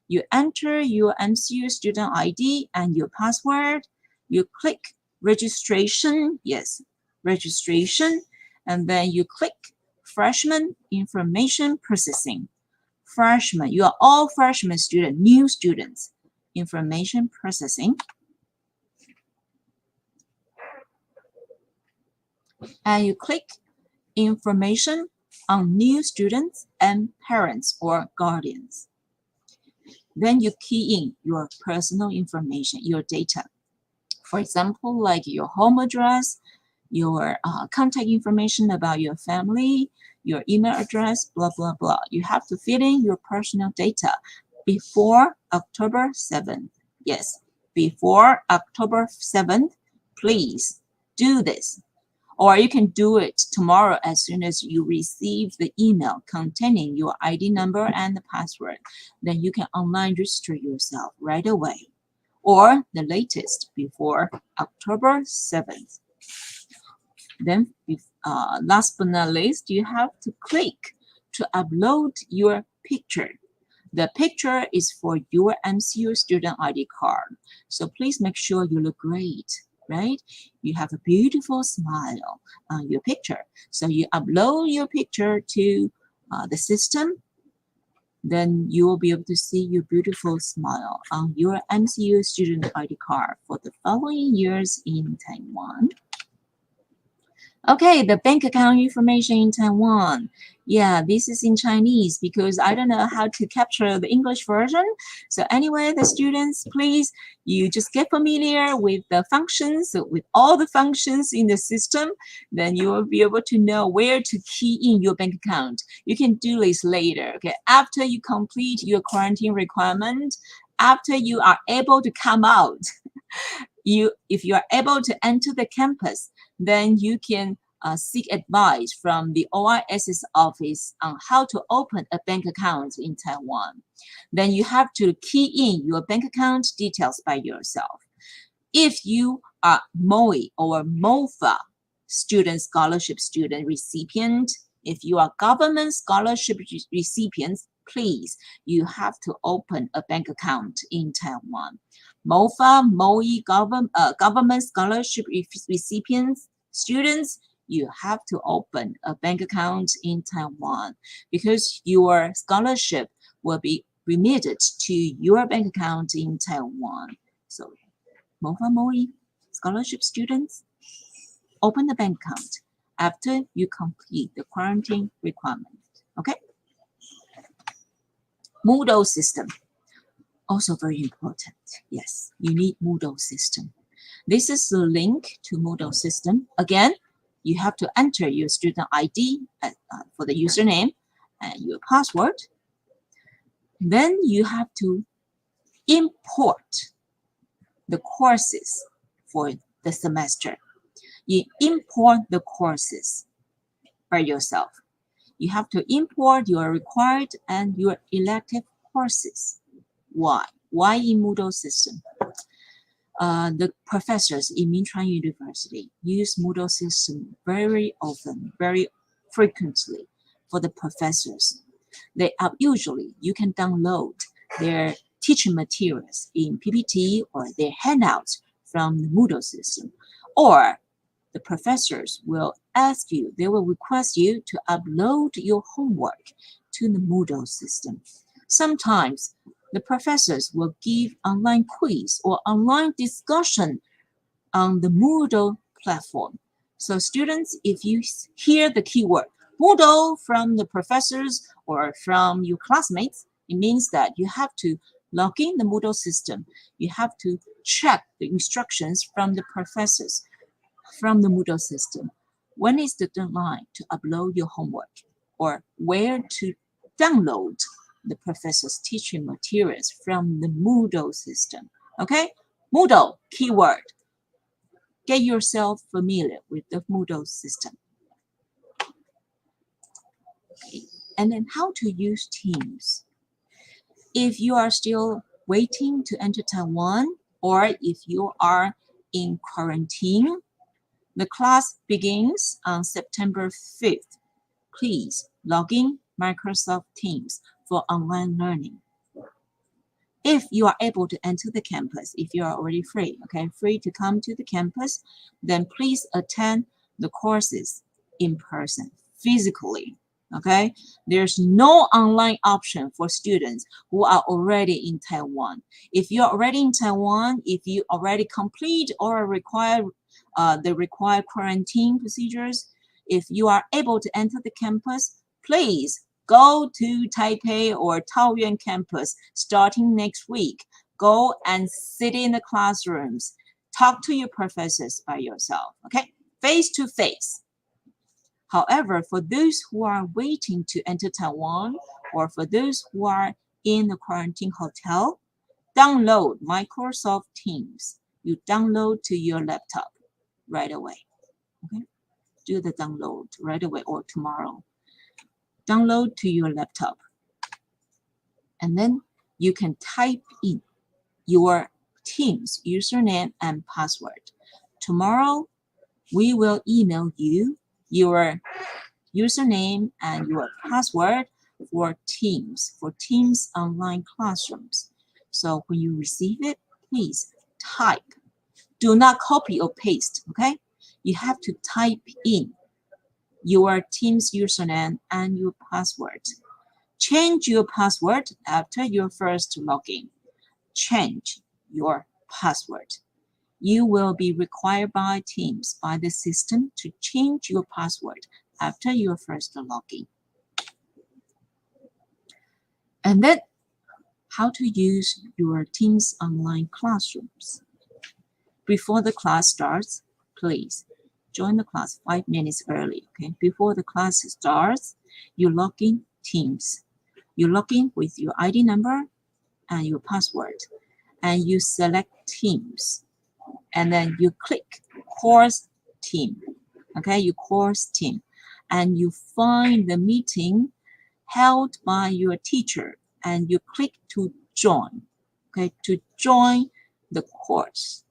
you enter your MCU student ID and your password. You click registration. Yes, registration. And then you click freshman information processing. Freshmen, you are all freshman students, new students. Information processing. And you click information on new students and parents or guardians. Then you key in your personal information, your data. For example, like your home address, your contact information about your family, your email address, blah, blah, blah. You have to fill in your personal data before October 7th. Yes, before October 7th, please do this. Or you can do it tomorrow as soon as you receive the email containing your ID number and the password. Then you can online register yourself right away. Or the latest before October 7th. Then, last but not least, you have to click to upload your picture. The picture is for your MCU student ID card. So please make sure you look great, right? You have a beautiful smile on your picture. So you upload your picture to the system. Then you will be able to see your beautiful smile on your MCU student ID card for the following years in Taiwan. Okay, the bank account information in Taiwan. Yeah, this is in Chinese because I don't know how to capture the English version. So anyway, the students, please, you just get familiar with the functions, with all the functions in the system. Then you will be able to know where to key in your bank account. You can do this later, okay? After you complete your quarantine requirement, after you are able to come out, if you are able to enter the campus, then you can seek advice from the OIS's office on how to open a bank account in Taiwan. Then you have to key in your bank account details by yourself. If you are MOE or MOFA student scholarship student recipient, if you are government scholarship recipients, please, you have to open a bank account in Taiwan. MOFA, MOE, government scholarship recipients, students, you have to open a bank account in Taiwan because your scholarship will be remitted to your bank account in Taiwan. So, MOFA, MOE, scholarship students, open the bank account after you complete the quarantine requirement. Okay? Moodle system. Also very important. Yes, you need Moodle system. This is the link to Moodle system. Again, you have to enter your student ID for the username and your password. Then you have to import the courses for the semester. You import the courses by yourself. You have to import your required and your elective courses. Why? Why in Moodle system? The professors in Minchuan University use Moodle system very often, very frequently for the professors. They are usually, you can download their teaching materials in PPT or their handouts from the Moodle system. Or the professors will ask you, they will request you to upload your homework to the Moodle system. Sometimes the professors will give online quiz or online discussion on the Moodle platform. So students, if you hear the keyword Moodle from the professors or from your classmates, it means that you have to log in the Moodle system. You have to check the instructions from the professors from the Moodle system. When is the deadline to upload your homework or where to download the professor's teaching materials from the Moodle system? Okay, Moodle keyword. Get yourself familiar with the Moodle system. Okay. And then how to use Teams. If you are still waiting to enter Taiwan or if you are in quarantine, the class begins on September 5th. please log in Microsoft Teams for online learning. If you are able to enter the campus, if you are already free, okay, free to come to the campus, then please attend the courses in person, physically, okay? There's no online option for students who are already in Taiwan. If you're already in Taiwan, if you already complete or require the required quarantine procedures, if you are able to enter the campus, please go to Taipei or Taoyuan campus starting next week. Go and sit in the classrooms. Talk to your professors by yourself, okay? Face to face. However, for those who are waiting to enter Taiwan or for those who are in the quarantine hotel, download Microsoft Teams. You download to your laptop right away, okay? Do the download right away or tomorrow. Download to your laptop. And then you can type in your Teams username and password. Tomorrow, we will email you your username and your password for Teams online classrooms. So when you receive it, please type. Do not copy or paste, okay? You have to type in your Teams username and your password. Change your password after your first login. Change your password. You will be required by Teams, by the system, to change your password after your first login. And then, how to use your Teams online classrooms. Before the class starts, please join the class 5 minutes early, okay? Before the class starts, you log in Teams. You log in with your ID number and your password, and you select Teams. And then you click Course Team, okay? You Course Team. And you find the meeting held by your teacher, and you click to join, okay? To join the course.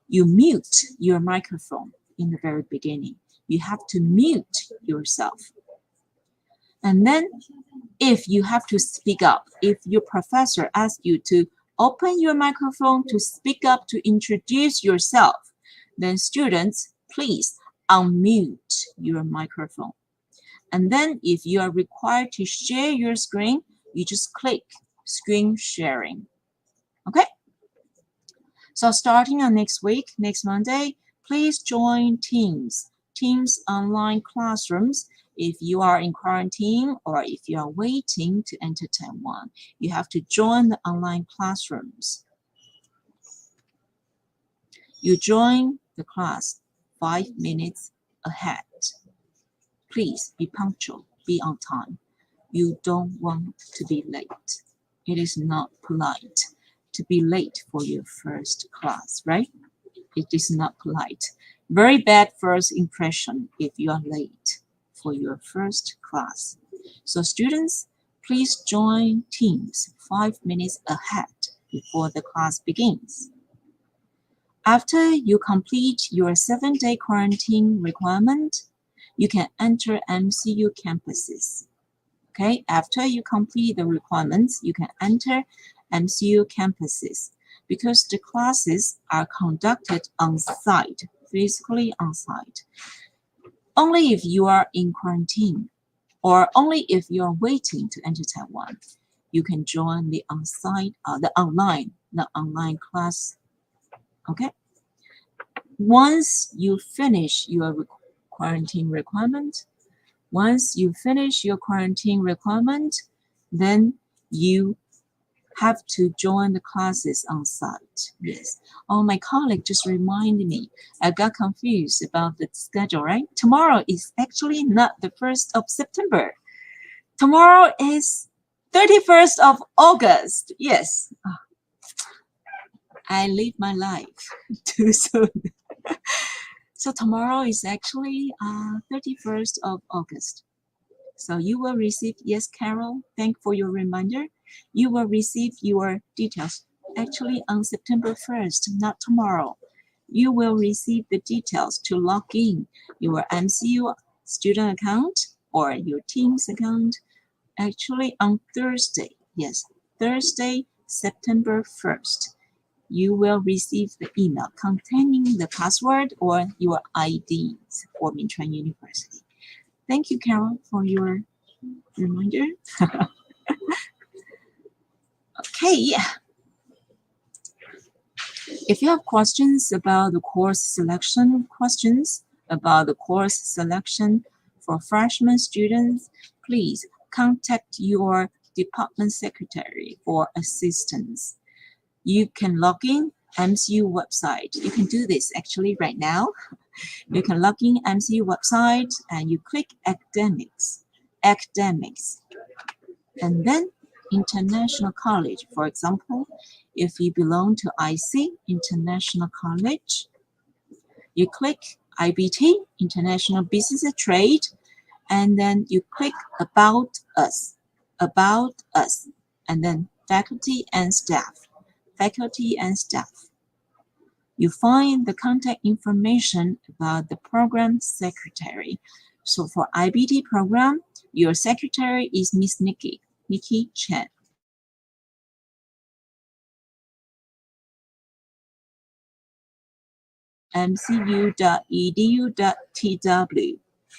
You mute your microphone in the very beginning. You have to mute yourself. And then if you have to speak up, if your professor asks you to open your microphone to speak up, to introduce yourself, then students, please unmute your microphone. And then if you are required to share your screen, you just click screen sharing, okay? So starting on next week, next Monday, please join Teams online classrooms. If you are in quarantine or if you are waiting to enter Taiwan, you have to join the online classrooms. You join the class 5 minutes ahead. Please be punctual, be on time. You don't want to be late. It is not polite to be late for your first class, right? It is not polite. Very bad first impression if you are late for your first class. So students, please join Teams 5 minutes ahead before the class begins. After you complete your 7-day quarantine requirement, you can enter MCU campuses. Okay, after you complete the requirements, you can enter MCU campuses because the classes are conducted on site, physically on site. Only if you are in quarantine or only if you are waiting to enter Taiwan, you can join the on-site, the online class. Okay. Once you finish your quarantine requirement, then you have to join the classes on site. Yes. Oh, my colleague just reminded me. I got confused about the schedule, right? Tomorrow is actually not the 1st of September. Tomorrow is 31st of August. Yes. Oh, I live my life too soon. So tomorrow is actually 31st of August. So you will receive, yes, Carol, thank for your reminder. You will receive your details actually on September 1st, not tomorrow. You will receive the details to log in your MCU student account or your Teams account. Actually, on Thursday, yes, Thursday, September 1st, you will receive the email containing the password or your IDs for Minchuan University. Thank you, Carol, for your reminder. Okay. If you have questions about the course selection, for freshman students, please contact your department secretary for assistance. You can log in MCU website. You can do this actually right now. You can log in MCU website and you click academics, and then International College. For example, if you belong to IC, International College, you click IBT, International Business and Trade, and then you click About Us, and then Faculty and Staff. You find the contact information about the program secretary. So for IBT program, your secretary is Miss Nikki Chen. mcu.edu.tw.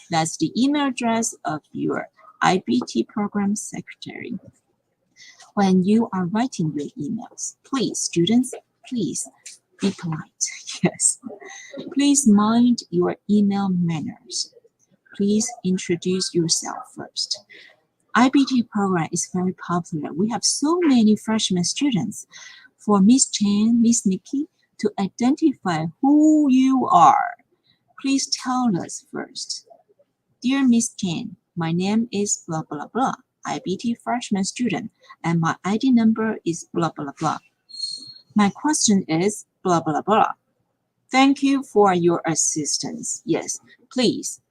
That's the email address of your IBT program secretary. When you are writing your emails, please, students, please be polite. Yes. Please mind your email manners. Please introduce yourself first. IBT program is very popular. We have so many freshman students. For Miss Chen, Miss Nikki, to identify who you are, please tell us first. Dear Miss Chen, my name is blah, blah, blah, IBT freshman student, and my ID number is blah, blah, blah. My question is blah, blah, blah. Thank you for your assistance. Yes, please.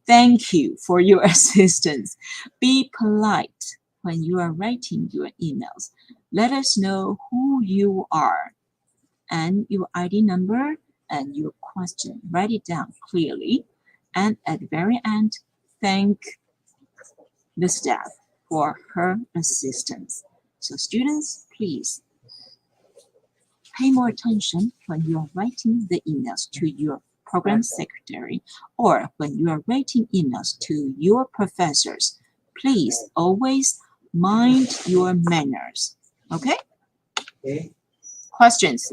Thank you for your assistance. Be polite when you are writing your emails. Let us know who you are and your ID number and your question. Write it down clearly. And at the very end, thank the staff for her assistance. So students, please pay more attention when you are writing the emails to your program secretary or when you are writing emails to your professors. Please always mind your manners. Okay? Questions?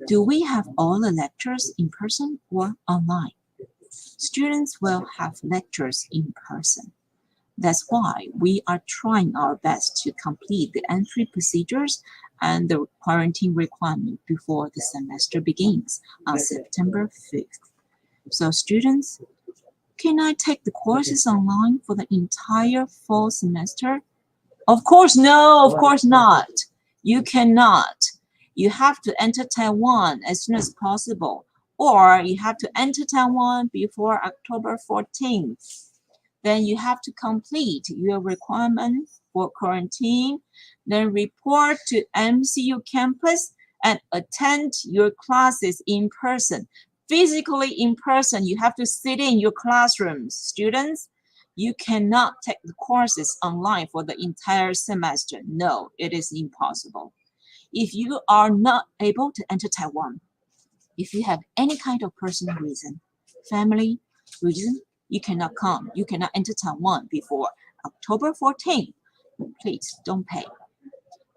Do we have all the lectures in person or online? Students will have lectures in person. That's why we are trying our best to complete the entry procedures and the quarantine requirement before the semester begins on September 5th. So students, can I take the courses online for the entire fall semester? Of course, no, of course not. You cannot. You have to enter Taiwan as soon as possible, or you have to enter Taiwan before October 14th. Then you have to complete your requirement for quarantine, then report to MCU campus and attend your classes in person. Physically in person, you have to sit in your classrooms. Students, you cannot take the courses online for the entire semester. No, it is impossible. If you are not able to enter Taiwan, if you have any kind of personal reason, family reason, you cannot come. You cannot enter Taiwan before October 14th. Please don't pay.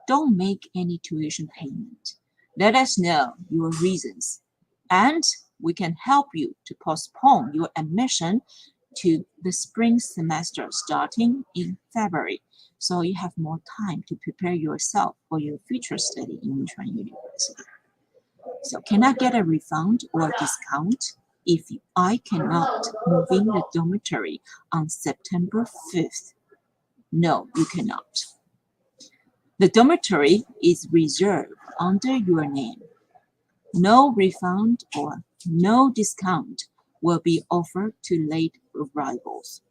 Don't make any tuition payment. Let us know your reasons, and we can help you to postpone your admission to the spring semester starting in February, so you have more time to prepare yourself for your future study in Minchuan University. So can I get a refund or discount if I cannot move in the dormitory on September 5th? No, you cannot. The dormitory is reserved under your name. No refund or no discount will be offered to late arrivals.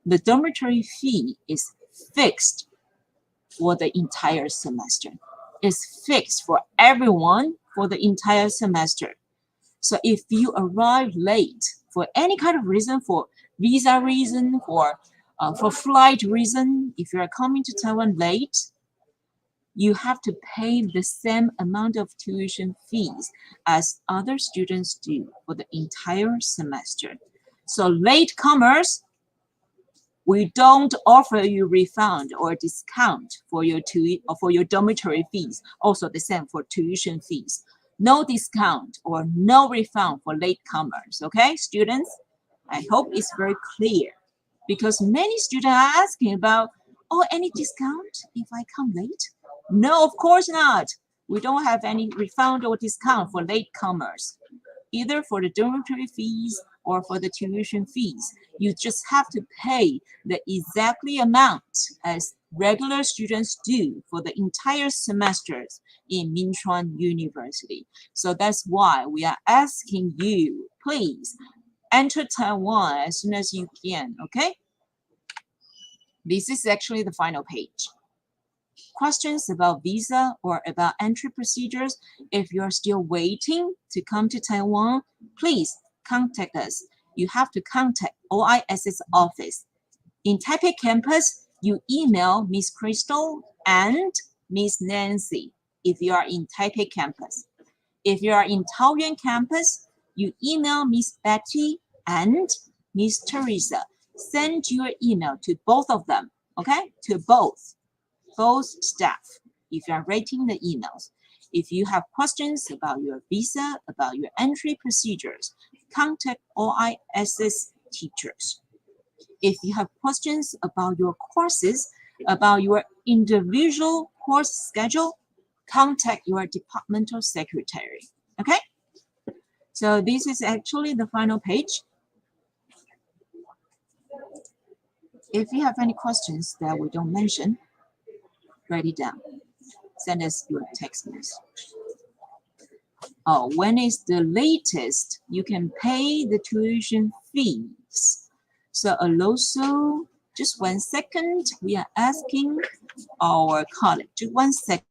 The dormitory fee is fixed for the entire semester. It's fixed for everyone for the entire semester. So if you arrive late for any kind of reason, for visa reason, for flight reason, if you are coming to Taiwan late, you have to pay the same amount of tuition fees as other students do for the entire semester. So latecomers, we don't offer you refund or discount for your dormitory fees. Also the same for tuition fees. No discount or no refund for latecomers. Okay, students? I hope it's very clear, because many students are asking about, oh, any discount if I come late? No, of course not. We don't have any refund or discount for latecomers, either for the dormitory fees or for the tuition fees. You just have to pay the exactly amount as regular students do for the entire semesters in Minchuan University. So that's why we are asking you, please enter Taiwan as soon as you can, okay? This is actually the final page. Questions about visa or about entry procedures, if you're still waiting to come to Taiwan, please contact us. You have to contact OIS's office. In Taipei campus, you email Miss Crystal and Miss Nancy if you are in Taipei campus. If you are in Taoyuan campus, you email Miss Betty and Miss Teresa. Send your email to both of them, okay? To both staff, if you are writing the emails. If you have questions about your visa, about your entry procedures, contact OIS's teachers. If you have questions about your courses, about your individual course schedule, contact your departmental secretary. Okay? So this is actually the final page. If you have any questions that we don't mention, write it down. Send us your text message. Oh, when is the latest you can pay the tuition fees? So also, just 1 second, we are asking our colleague, just 1 second.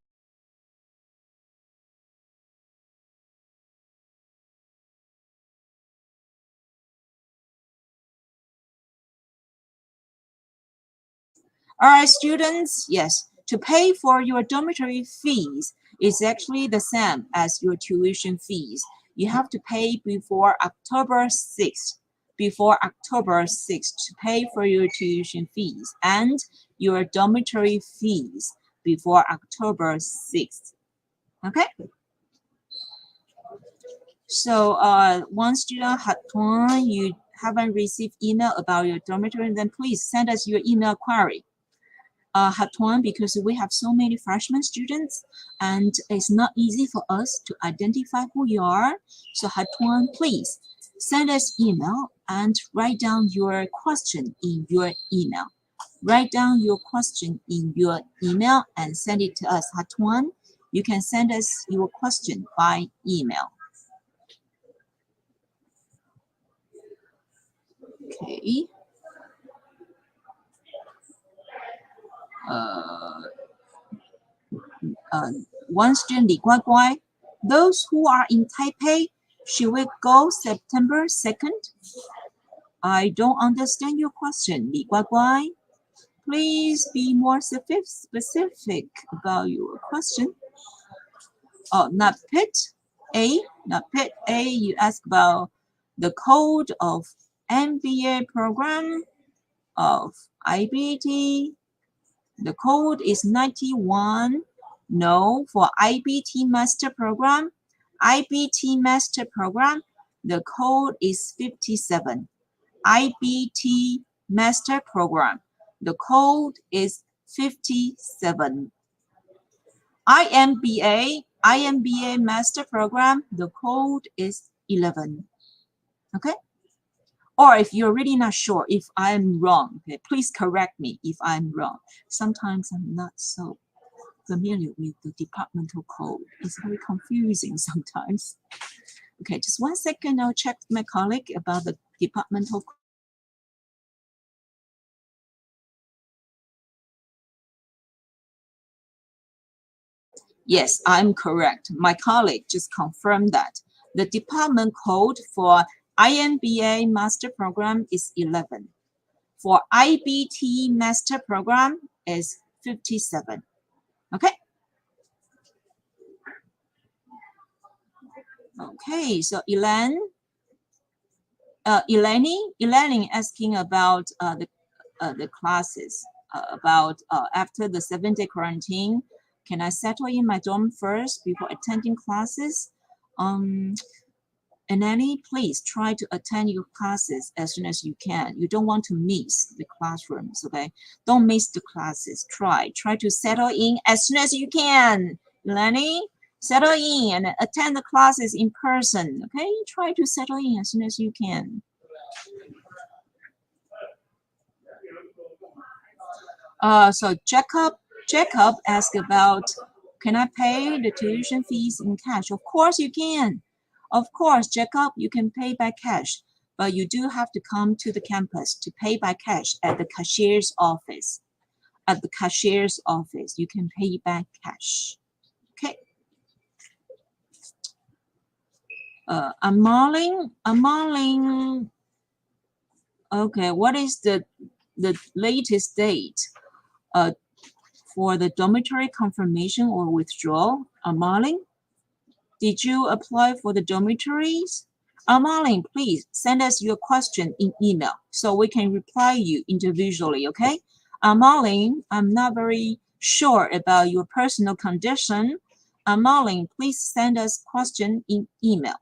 All right, students, yes, to pay for your dormitory fees is actually the same as your tuition fees. You have to pay before October 6th. Before October 6th to pay for your tuition fees and your dormitory fees before October 6th. Okay? So once student Hatuan, you haven't received email about your dormitory, then please send us your email query. Hatuan, because we have so many freshman students and it's not easy for us to identify who you are. So Hatuan, please send us email and write down your question in your email. Write down your question in your email and send it to us. Hatuan, you can send us your question by email. Okay. One student, Li Guai, those who are in Taipei, should we go September 2nd? I don't understand your question, Li Guai. Please be more specific about your question. Oh, not pit A, you ask about the code of MBA program of IBT. The code is 91. No, for IBT master program, the code is 57. IBT master program, the code is 57. IMBA master program, the code is 11. Okay? Or if you're really not sure if I'm wrong, okay, please correct me if I'm wrong. Sometimes I'm not so familiar with the departmental code. It's very confusing sometimes. Okay, just 1 second, I'll check with my colleague about the departmental code. Yes, I'm correct. My colleague just confirmed that. The department code for IMBA Master Program is 11. For IBT Master Program is 57. Okay? Okay, so Eleni asking about the classes, about after the 7-day quarantine, can I settle in my dorm first before attending classes? Eleni, please try to attend your classes as soon as you can. You don't want to miss the classrooms, okay? Don't miss the classes. Try to settle in as soon as you can. Eleni, settle in and attend the classes in person, okay? Try to settle in as soon as you can. So Jacob asked about, can I pay the tuition fees in cash? Of course you can. Of course, Jacob, you can pay by cash, but you do have to come to the campus to pay by cash at the cashier's office. At the cashier's office, you can pay by cash. Okay. Amarling. Okay, what is the latest date for the dormitory confirmation or withdrawal? Amarling, did you apply for the dormitories? Amarling, please send us your question in email so we can reply you individually, okay? Amarling, I'm not very sure about your personal condition. Amarling, please send us question in email.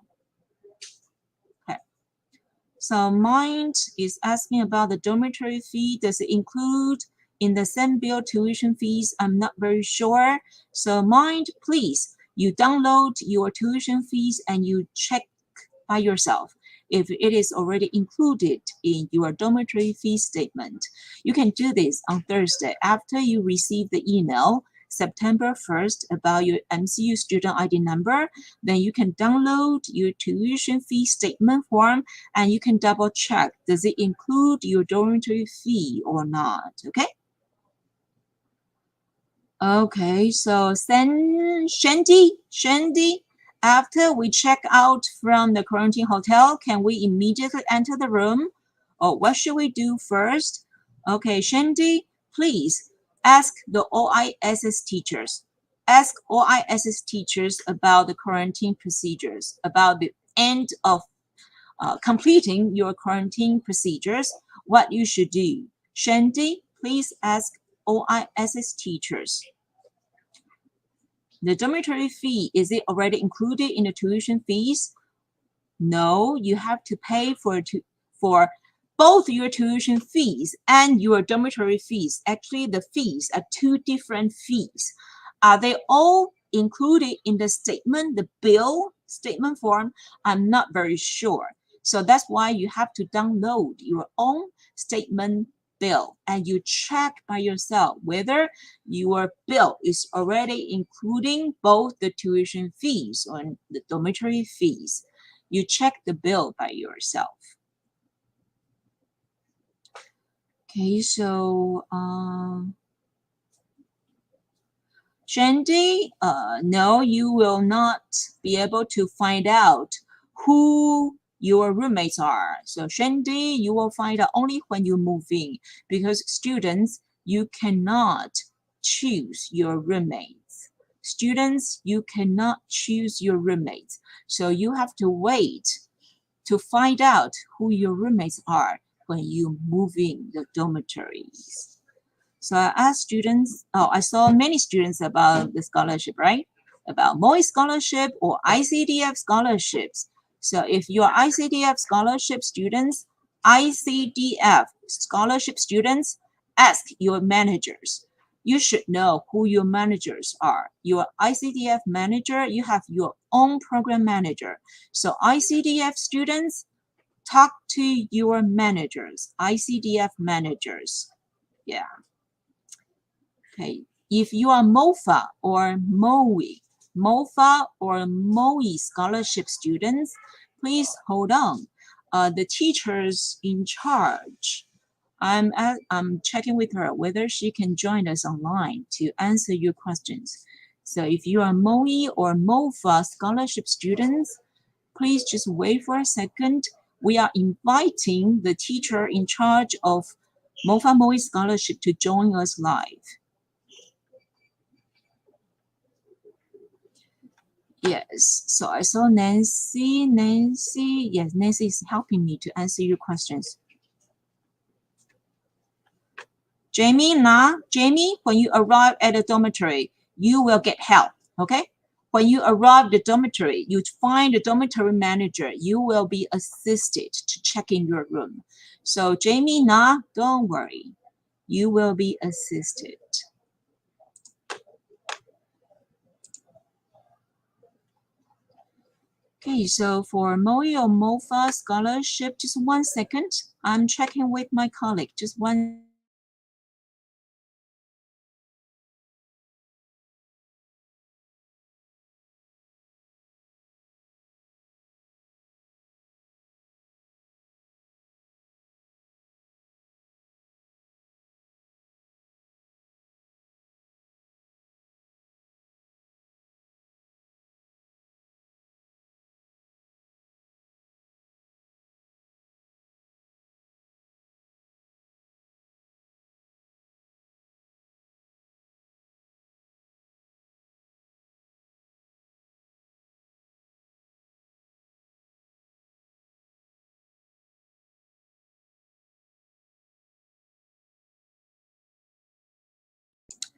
So Mind is asking about the dormitory fee. Does it include in the same bill tuition fees? I'm not very sure. So Mind, please, you download your tuition fees and you check by yourself if it is already included in your dormitory fee statement. You can do this on Thursday after you receive the email September 1st about your MCU student ID number. Then you can download your tuition fee statement form and you can double check, does it include your dormitory fee or not, okay? Okay, so then Shandy, after we check out from the quarantine hotel, can we immediately enter the room? Or what should we do first? Okay, Shandy, please ask the OISS teachers. Ask OISS teachers about the quarantine procedures, about the end of completing your quarantine procedures, what you should do. Shandy, please ask OISS teachers. The dormitory fee, is it already included in the tuition fees? No, you have to pay for both your tuition fees and your dormitory fees. Actually, the fees are two different fees. Are they all included in the statement, the bill statement form? I'm not very sure. So that's why you have to download your own statement bill and you check by yourself whether your bill is already including both the tuition fees and the dormitory fees. You check the bill by yourself. Okay, so Shandy, no, you will not be able to find out who your roommates are. So Shandy, you will find out only when you move in, because students, you cannot choose your roommates. Students, you cannot choose your roommates. So you have to wait to find out who your roommates are when you move in the dormitories. So I asked students, I saw many students about the scholarship, right? About MOE scholarship or ICDF scholarships. So if you're ICDF scholarship students, ask your managers. You should know who your managers are. Your ICDF manager, you have your own program manager. So ICDF students, talk to your managers, ICDF managers. Yeah. Okay. If you are MOFA or MOE scholarship students, please hold on. The teachers in charge, I'm checking with her whether she can join us online to answer your questions. So if you are MOE or MOFA scholarship students, please just wait for a second. we are inviting the teacher in charge of MOFA MOE scholarship to join us live. Yes, so I saw Nancy. Yes, Nancy is helping me to answer your questions. Jamie, Jamie, when you arrive at the dormitory, you will get help, okay? When you arrive at the dormitory, you find the dormitory manager. You will be assisted to check in your room. So Jamie, don't worry. You will be assisted. Okay, so for MOE or MOFA scholarship, just 1 second. I'm checking with my colleague. Just one.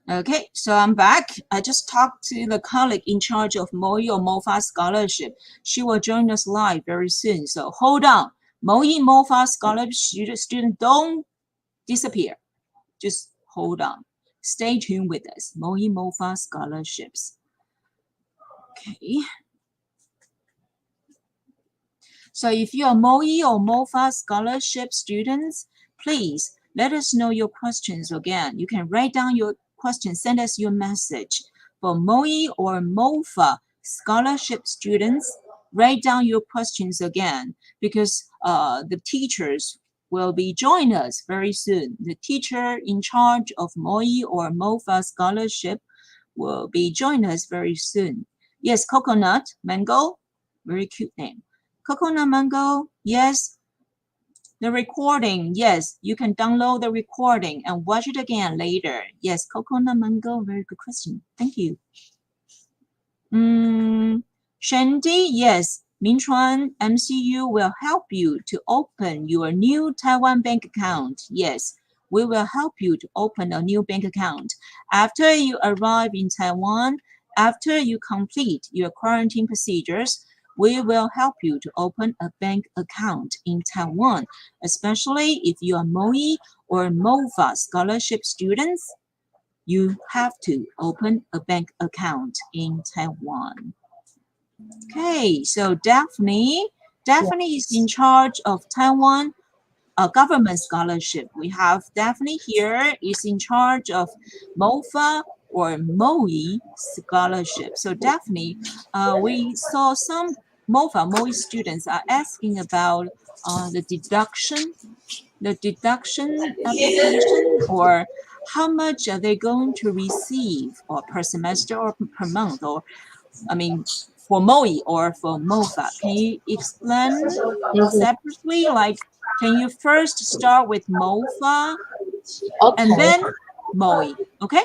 Okay, so I'm back. I just talked to the colleague in charge of MOE or MOFA scholarship. She will join us live very soon. So hold on. MOE MOFA scholarship student, don't disappear. Just hold on. Stay tuned with us. MOE MOFA scholarships. Okay. So if you are MOE or MOFA scholarship students, please let us know your questions again. You can write down your questions, send us your message. For MOE or MOFA scholarship students, write down your questions again because the teachers will be joining us very soon. The teacher in charge of MOE or MOFA scholarship will be joining us very soon. Yes, coconut, mango, very cute name. Coconut mango, yes. The recording, yes, you can download the recording and watch it again later. Yes, coconut mango, very good question. Thank you. Shandy, yes. Minchuan MCU will help you to open your new Taiwan bank account. Yes, we will help you to open a new bank account. After you arrive in Taiwan, after you complete your quarantine procedures, we will help you to open a bank account in Taiwan, especially if you are MOE or MOFA scholarship students. You have to open a bank account in Taiwan. Okay, so Daphne is in charge of Taiwan government scholarship. We have Daphne here is in charge of MOFA or MOE scholarship. So Daphne, we saw some MOE students are asking about the deduction application, or how much are they going to receive, or per semester or per month, or I mean for MOE or for MOFA. Can you explain separately? Like, can you first start with MOFA and then MOE? Okay.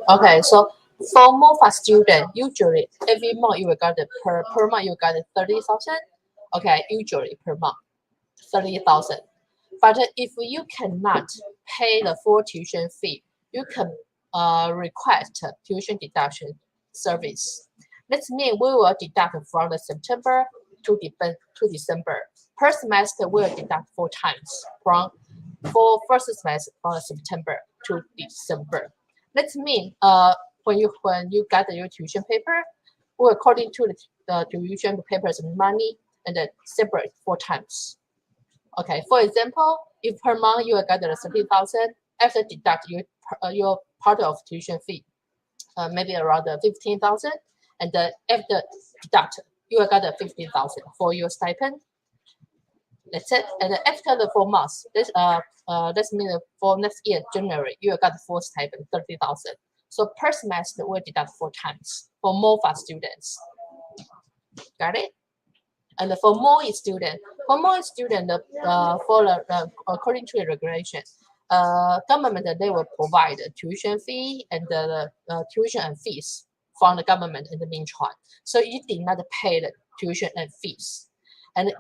Okay, so for MOFA student, usually every month you will get per month you get 30,000. Okay, usually per month 30,000. But if you cannot pay the full tuition fee, you can request tuition deduction service. That means we will deduct from the September to December. Per semester, we will deduct 4 times for first semester from September to December. That means when you get your tuition paper, or according to the tuition paper's money and then separate 4 times. Okay, for example, if per month you get 30,000, after deduct your part of tuition fee, maybe around 15,000, and then after deduct you will get 15,000 for your stipend. That's it. And after the 4 months, this means for next year January you will get full stipend 30,000. So per semester we deduct 4 times for MOFA students. Got it? And for MOE student, according to the regulation, government they will provide tuition fee and the tuition and fees from the government in the Minchuan. So you did not pay the tuition and fees,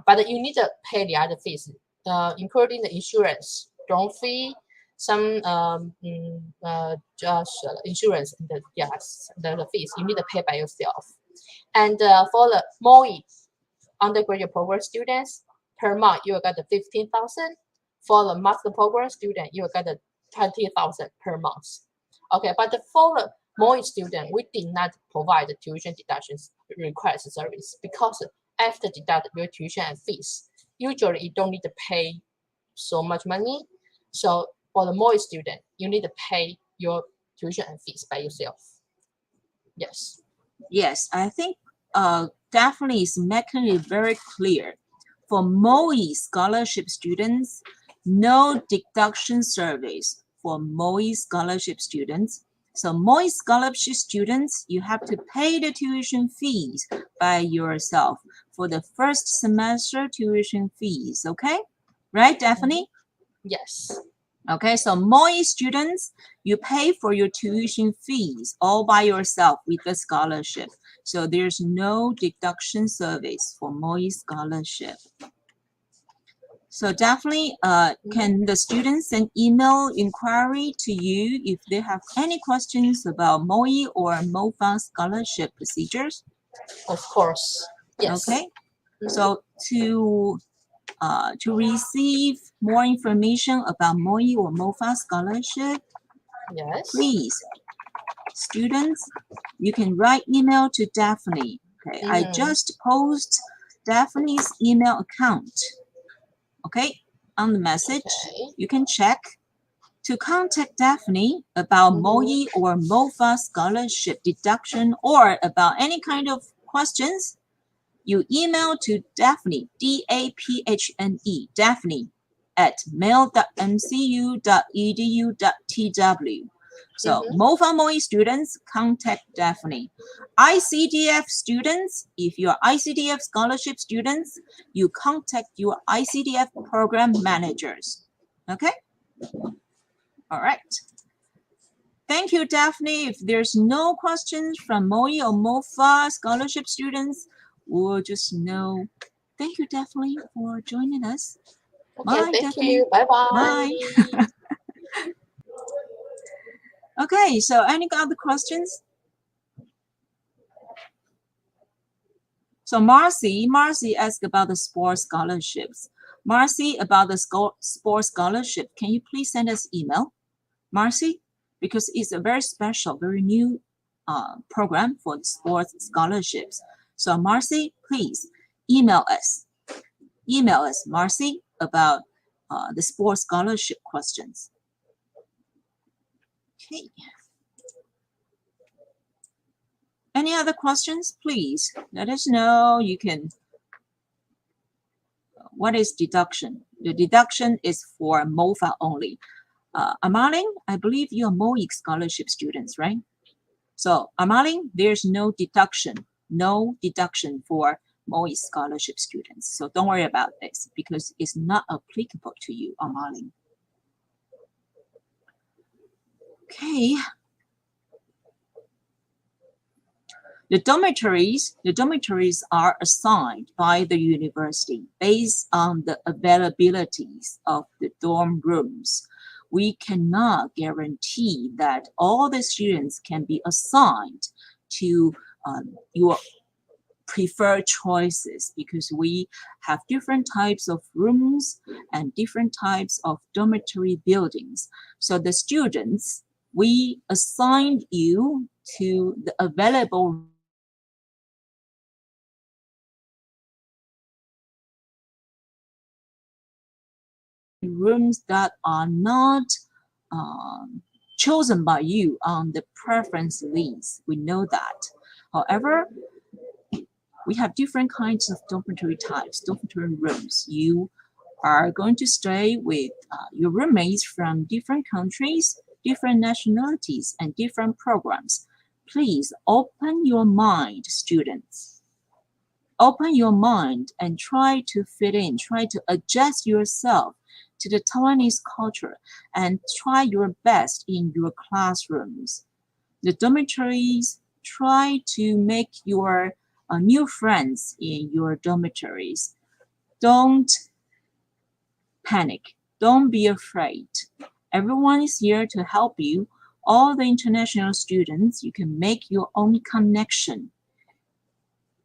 but you need to pay the other fees, including the insurance, dorm fee, some just insurance, and the fees you need to pay by yourself. And for the MOE undergraduate program students, per month you will get the 15,000. For the master program student, you will get the 20,000 per month. Okay, but for the MOE student, we did not provide the tuition deductions request service because after deduct your tuition and fees, usually you don't need to pay so much money. So for the MOE student, you need to pay your tuition and fees by yourself. Yes. Yes, I think definitely is making it very clear. For MOE scholarship students, no deduction service for MOE scholarship students. So MOE scholarship students, you have to pay the tuition fees by yourself for the first semester tuition fees, okay? Right, Daphne? Yes. Okay, so MOE students, you pay for your tuition fees all by yourself with the scholarship. So there's no deduction service for MOE scholarship. So definitely, can the students send email inquiry to you if they have any questions about MOE or MOFA scholarship procedures? Of course. Yes. Okay, so to receive more information about MOE or MOFA scholarship, Yes. please, students, you can write email to Daphne. Okay, I just post Daphne's email account. Okay, on the message, you can check. To contact Daphne about MOE or MOFA scholarship deduction or about any kind of questions, you email to Daphne, D-A-P-H-N-E, Daphne, at mail.mcu.edu.tw. So MOFA MOE students, contact Daphne. ICDF students, if you're ICDF scholarship students, you contact your ICDF program managers. Okay? All right. Thank you, Daphne. If there's no questions from MOE or MOFA scholarship students, we'll just know. Thank you, Daphne, for joining us. Okay, Bye, thank Daphne. you. Bye-bye. Bye. Okay, so any other questions? So Marcy asked about the sports scholarships. Marcy, about the sports scholarship, can you please send us email? Marcy, because it's a very special, very new program for the sports scholarships. So Marcy, please email us. Email us, Marcy, about the sports scholarship questions. Okay. Any other questions? Please let us know. You can. What is deduction? The deduction is for MOFA only. Amalin, I believe you are MOIC scholarship students, right? So Amalin, there's no deduction for MOIC scholarship students. So don't worry about this because it's not applicable to you, Amalin. Okay. The dormitories are assigned by the university based on the availabilities of the dorm rooms. We cannot guarantee that all the students can be assigned to your preferred choices because we have different types of rooms and different types of dormitory buildings. So the students, we assigned you to the available rooms that are not chosen by you on the preference list. We know that. However, we have different kinds of dormitory types, dormitory rooms. You are going to stay with your roommates from different countries, different nationalities, and different programs. Please open your mind, students. open your mind and try to fit in, try to adjust yourself to the Taiwanese culture and try your best in your classrooms. The dormitories, try to make your new friends in your dormitories. Don't panic. Don't be afraid. Everyone is here to help you. All the international students, you can make your own connection.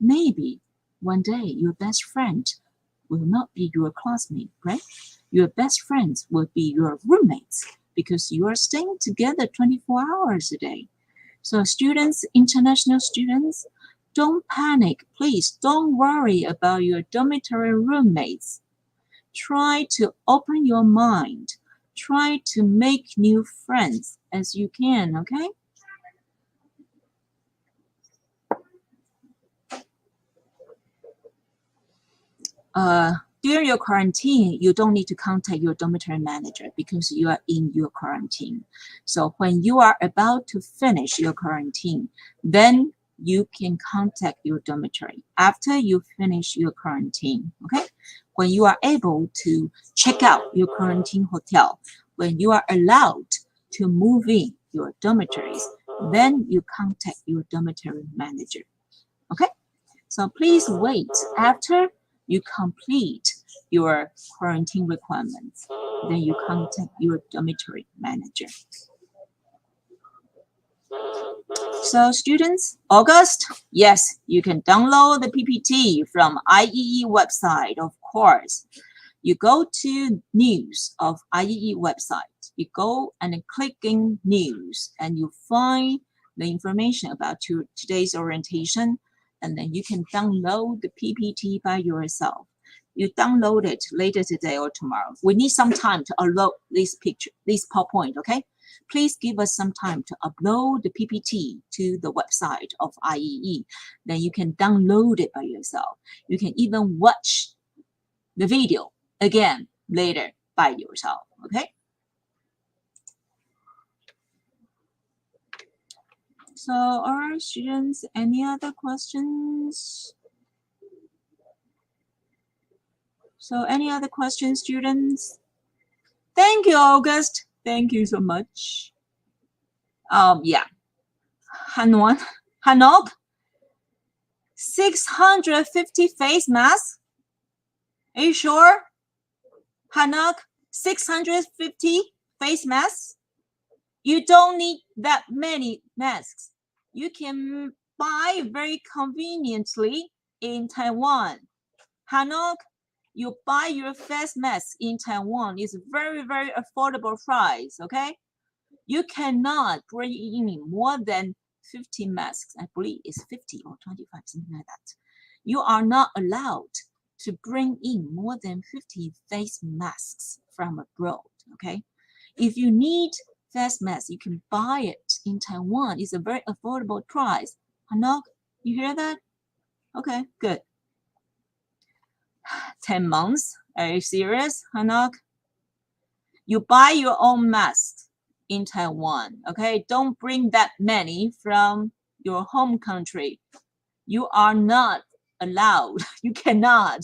Maybe one day your best friend will not be your classmate, right? Your best friends will be your roommates because you are staying together 24 hours a day. So students, international students, don't panic. Please don't worry about your dormitory roommates. Try to open your mind. Try to make new friends as you can, okay? During your quarantine, you don't need to contact your dormitory manager because you are in your quarantine. So when you are about to finish your quarantine, then you can contact your dormitory after you finish your quarantine, okay? When you are able to check out your quarantine hotel, when you are allowed to move in your dormitories, then you contact your dormitory manager, okay? So please wait after you complete your quarantine requirements. Then you contact your dormitory manager. So students, August, yes, you can download the PPT from IEE website, of course. You go to news of IEE website. You go and click in news and you find the information about today's orientation, and then you can download the PPT by yourself. You download it later today or tomorrow. We need some time to upload this picture, this PowerPoint, okay? Please give us some time to upload the PPT to the website of IEE. Then you can download it by yourself. You can even watch the video again later by yourself, okay? So are students, any other questions? So any other questions, students? Thank you, August. Thank you so much. Yeah. Hanok, 650 face masks? Are you sure? Hanok, 650 face masks? You don't need that many masks. You can buy very conveniently in Taiwan. Hanok, you buy your face mask in Taiwan. It's very, very affordable price, okay? You cannot bring in more than 50 masks. I believe it's 50 or 25, something like that. You are not allowed to bring in more than 50 face masks from abroad, okay? If you need face mask, you can buy it in Taiwan. It's a very affordable price. Hanok, you hear that? Okay, good. 10 months. Are you serious, Hanok? You buy your own mask in Taiwan, okay? Don't bring that many from your home country. You are not allowed. You cannot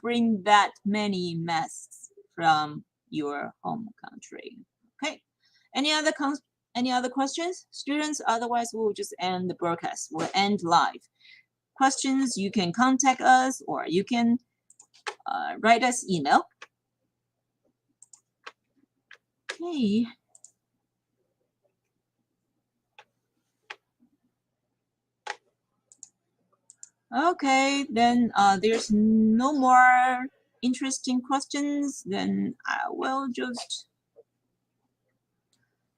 bring that many masks from your home country. Okay. Any other questions, students? Otherwise, we'll just end the broadcast. We'll end live. Questions, you can contact us or you can write us email. Okay. Okay, then there's no more interesting questions. Then I will just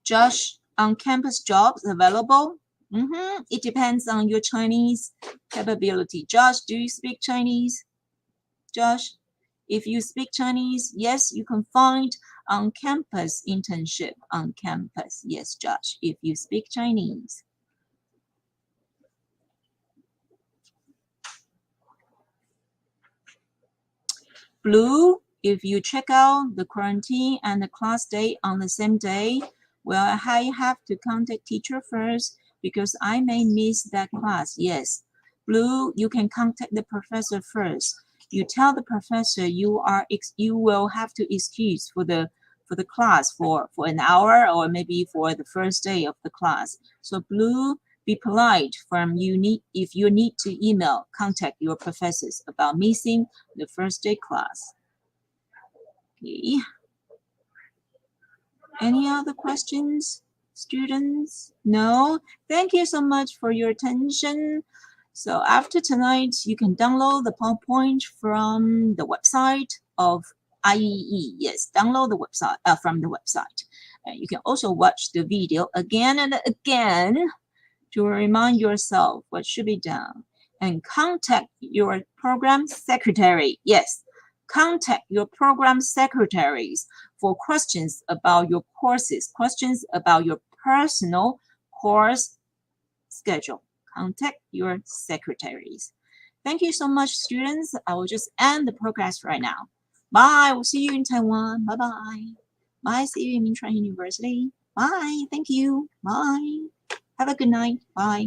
Josh, on-campus jobs available? It depends on your Chinese capability. Josh, do you speak Chinese? Josh, if you speak Chinese, yes, you can find on-campus internship on campus. Yes, Josh, if you speak Chinese. Blue, if you check out the quarantine and the class date on the same day, well, I have to contact teacher first because I may miss that class. Yes, Blue, you can contact the professor first. You tell the professor you will have to excuse for the class for an hour or maybe for the first day of the class. So blue, be polite if you need to email, contact your professors about missing the first day class. Okay. Any other questions, students? No? Thank you so much for your attention. So after tonight, you can download the PowerPoint from the website of IEE. Yes, download the website from the website. And you can also watch the video again and again to remind yourself what should be done. And contact your program secretary. Yes, contact your program secretaries for questions about your courses, questions about your personal course schedule. Contact your secretaries. Thank you so much, students. I will just end the progress right now. Bye. We'll see you in Taiwan. Bye-bye. Bye. See you in Minchuan University. Bye. Thank you. Bye. Have a good night. Bye.